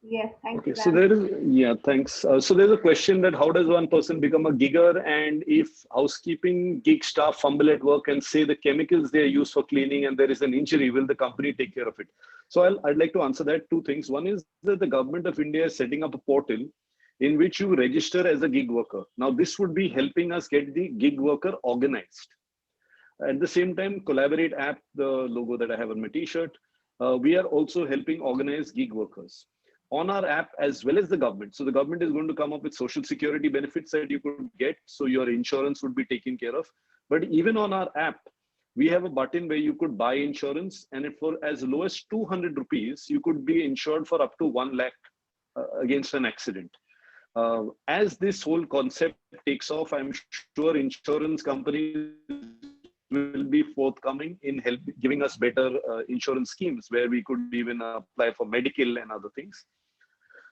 Yes, thank you. Okay, so there is, thanks. So there's a question that how does one person become a gigger, and if housekeeping gig staff fumble at work and say the chemicals they use for cleaning and there is an injury, will the company take care of it? So I'd like to answer that 2 things. One is that the government of India is setting up a portal in which you register as a gig worker. Now this would be helping us get the gig worker organized. At the same time, Collaborate app, the logo that I have on my t-shirt, we are also helping organize gig workers on our app as well as the government. So the government is going to come up with social security benefits that you could get. So your insurance would be taken care of. But even on our app, we have a button where you could buy insurance, and for as low as 200 rupees, you could be insured for up to 1 lakh against an accident. As this whole concept takes off, I'm sure insurance companies will be forthcoming in giving us better insurance schemes where we could even apply for medical and other things.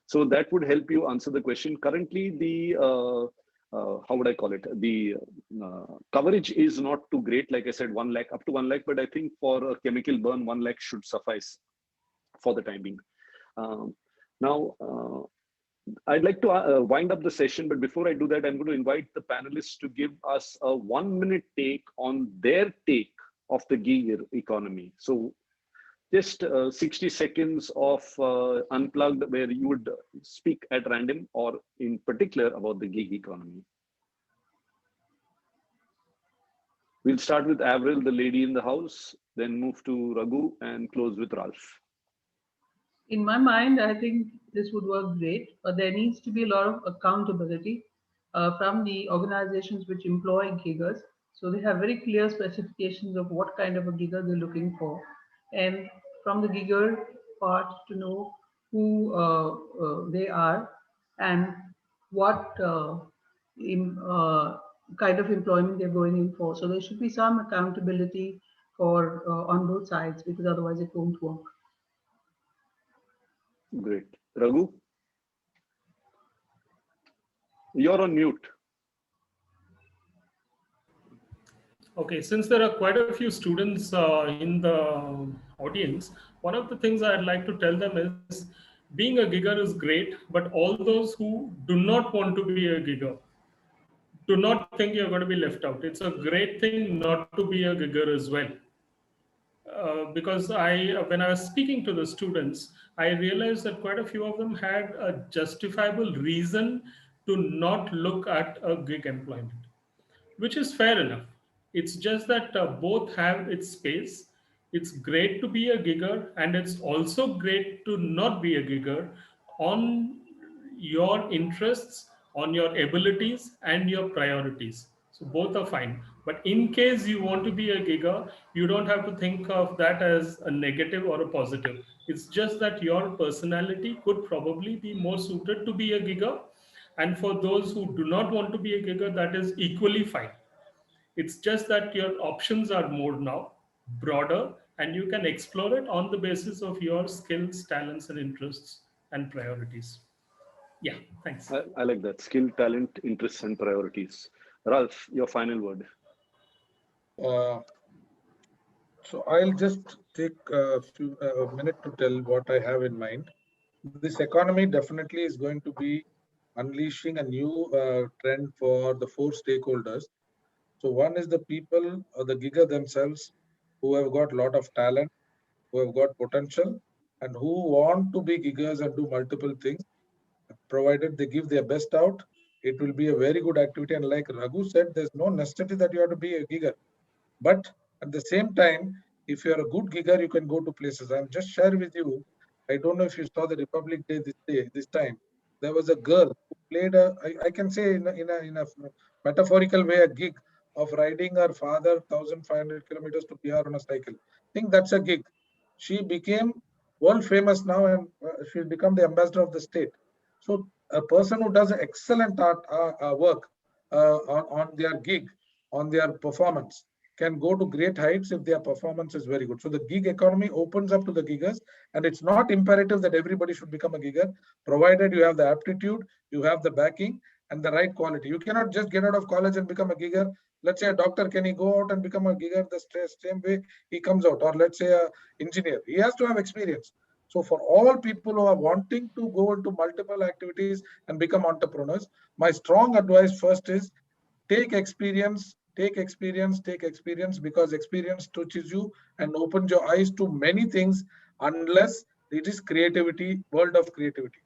So that would help you answer the question. Currently, the how would I call it? The coverage is not too great. Like I said, 1 lakh, up to 1 lakh, but I think for a chemical burn, 1 lakh should suffice for the time being. Now, I'd like to wind up the session, but before I do that, I'm going to invite the panelists to give us a 1-minute take on their take of the gig economy. So just 60 seconds of unplugged where you would speak at random or in particular about the gig economy. We'll start with Avril, the lady in the house, then move to Raghu and close with Ralph. In my mind, I think this would work great, but there needs to be a lot of accountability from the organizations which employ giggers. So they have very clear specifications of what kind of a gigger they're looking for. And from the gigger part to know who they are and what kind of employment they're going in for. So there should be some accountability for on both sides, because otherwise it won't work. Great. Raghu? You're on mute. Okay, since there are quite a few students in the audience, one of the things I'd like to tell them is being a gigger is great, but all those who do not want to be a gigger, do not think you're going to be left out. It's a great thing not to be a gigger as well. Because when I was speaking to the students, I realized that quite a few of them had a justifiable reason to not look at a gig employment, which is fair enough. It's just that both have its space. It's great to be a gigger, and it's also great to not be a gigger on your interests, on your abilities, and your priorities. So both are fine. But in case you want to be a gigger, you don't have to think of that as a negative or a positive. It's just that your personality could probably be more suited to be a gigger. And for those who do not want to be a gigger, that is equally fine. It's just that your options are more now, broader, and you can explore it on the basis of your skills, talents, and interests and priorities. Yeah, thanks. I like that. Skill, talent, interests, and priorities. Ralph, your final word. So I'll just take a minute to tell what I have in mind. This economy definitely is going to be unleashing a new trend for the 4 stakeholders. So one is the people or the gigger themselves who have got a lot of talent, who have got potential, and who want to be giggers and do multiple things. Provided they give their best out, it will be a very good activity. And like Raghu said, there's no necessity that you have to be a gigger. But at the same time, if you're a good gigger, you can go to places. I'll just share with you. I don't know if you saw the Republic Day this time. There was a girl who played I can say in a metaphorical way, a gig of riding her father 1,500 kilometers to Bihar on a cycle. I think that's a gig. She became world famous now, and she'll become the ambassador of the state. So a person who does excellent work on their gig, on their performance, can go to great heights if their performance is very good. So the gig economy opens up to the giggers, and it's not imperative that everybody should become a gigger, provided you have the aptitude, you have the backing, and the right quality. You cannot just get out of college and become a gigger. Let's say a doctor, can he go out and become a gigger the same way he comes out? Or let's say an engineer, he has to have experience. So for all people who are wanting to go into multiple activities and become entrepreneurs, my strong advice first is take experience, take experience, take experience, because experience touches you and opens your eyes to many things, unless it is creativity, world of creativity.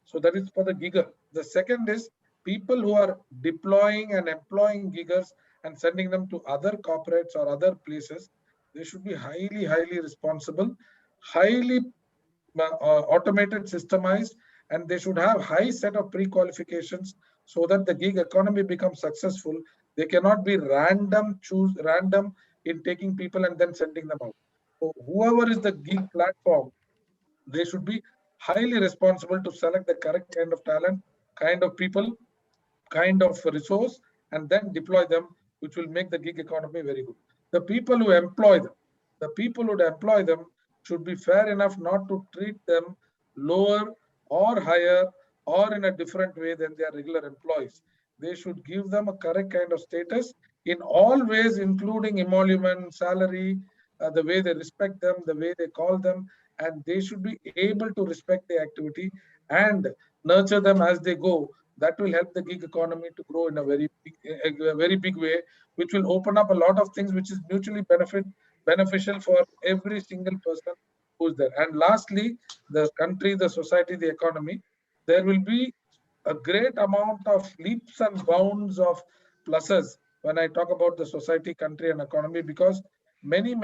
So that is for the gigger. The second is people who are deploying and employing giggers and sending them to other corporates or other places. They should be highly, highly responsible, highly automated, systemized, and they should have high set of pre-qualifications so that the gig economy becomes successful. They cannot be random in taking people and then sending them out. So whoever is the gig platform, they should be highly responsible to select the correct kind of talent, kind of people, kind of resource, and then deploy them, which will make the gig economy very good. the people who employ them. The people who employ them should be fair enough not to treat them lower or higher or in a different way than their regular employees. They should give them a correct kind of status in all ways, including emolument, salary, the way they respect them, the way they call them, and they should be able to respect the activity and nurture them as they go. That will help the gig economy to grow in a very big way, which will open up a lot of things which is mutually beneficial for every single person who's there. And lastly, the country, the society, the economy, there will be a great amount of leaps and bounds of pluses when I talk about the society, country, and economy, because many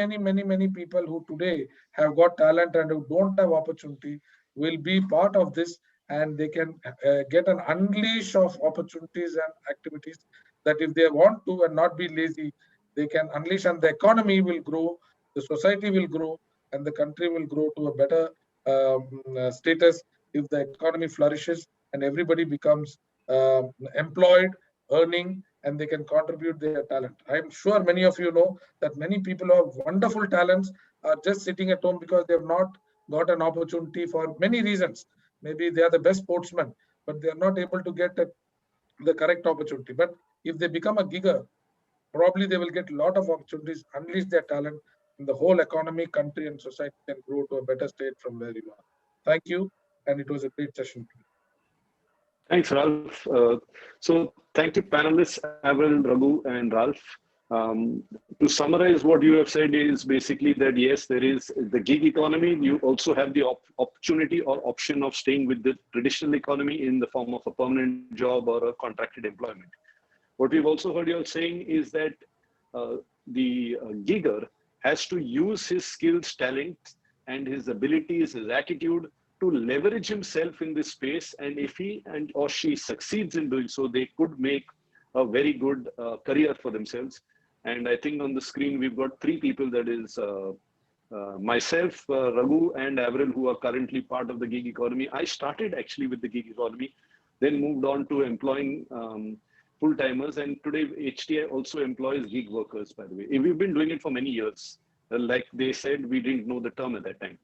people who today have got talent and who don't have opportunity will be part of this, and they can get an unleash of opportunities and activities that if they want to and not be lazy, they can unleash, and the economy will grow, the society will grow, and the country will grow to a better status if the economy flourishes and everybody becomes employed, earning, and they can contribute their talent. I'm sure many of you know that many people who have wonderful talents are just sitting at home because they have not got an opportunity for many reasons. Maybe they are the best sportsmen, but they are not able to get the correct opportunity. But if they become a gigger, probably they will get a lot of opportunities, unleash their talent, and the whole economy, country, and society can grow to a better state from where you are. Thank you, and it was a great session. Thanks, Ralph. So thank you, panelists, Avril, Raghu, and Ralph. To summarize what you have said is basically that, yes, there is the gig economy. You also have the opportunity or option of staying with the traditional economy in the form of a permanent job or a contracted employment. What we've also heard you all saying is that the gigger has to use his skills, talents, and his abilities, his attitude to leverage himself in this space. And if he or she succeeds in doing so, they could make a very good career for themselves. And I think on the screen, we've got three people, that is myself, Raghu, and Avril, who are currently part of the gig economy. I started actually with the gig economy, then moved on to employing full-timers. And today, HTI also employs gig workers, by the way. We've been doing it for many years. Like they said, we didn't know the term at that time.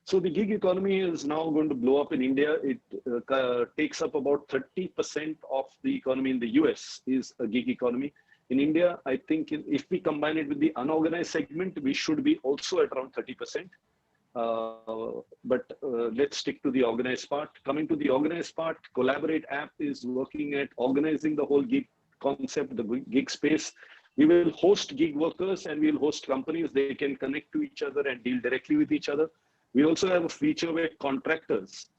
So the gig economy is now going to blow up in India. It takes up about 30% of the economy in the US is a gig economy. In India, I think if we combine it with the unorganized segment, we should be also at around 30%. But let's stick to the organized part. Coming to the organized part, Collaborate app is working at organizing the whole gig concept, the gig space. We will host gig workers and we will host companies. They can connect to each other and deal directly with each other. We also have a feature where contractors,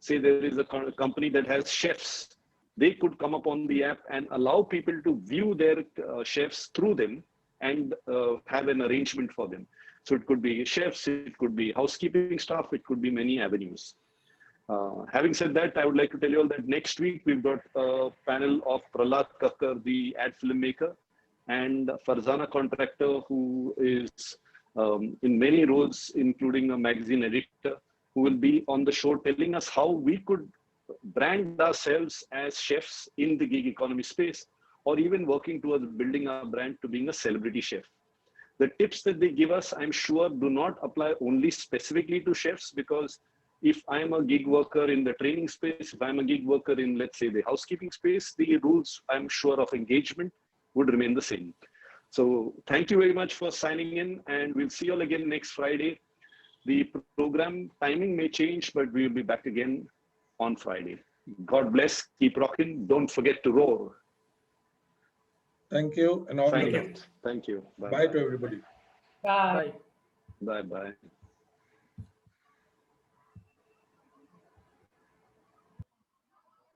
say there is a company that has chefs, they could come up on the app and allow people to view their chefs through them and have an arrangement for them. So it could be chefs, it could be housekeeping staff, it could be many avenues. Having said that, I would like to tell you all that next week we've got a panel of Prahlad Kakkar, the ad filmmaker, and Farzana Contractor, who is in many roles, including a magazine editor, who will be on the show telling us how we could brand ourselves as chefs in the gig economy space, or even working towards building our brand to being a celebrity chef. The tips that they give us, I'm sure, do not apply only specifically to chefs, because if I'm a gig worker in the training space, if I'm a gig worker in, let's say, the housekeeping space, the rules, I'm sure, of engagement would remain the same. So thank you very much for signing in, and we'll see you all again next Friday. The program timing may change, but we'll be back again on Friday. God bless, keep rocking, don't forget to roar. Thank you, and all the Thank best. you. Thank you. Bye to everybody. Bye. Bye. Bye-bye.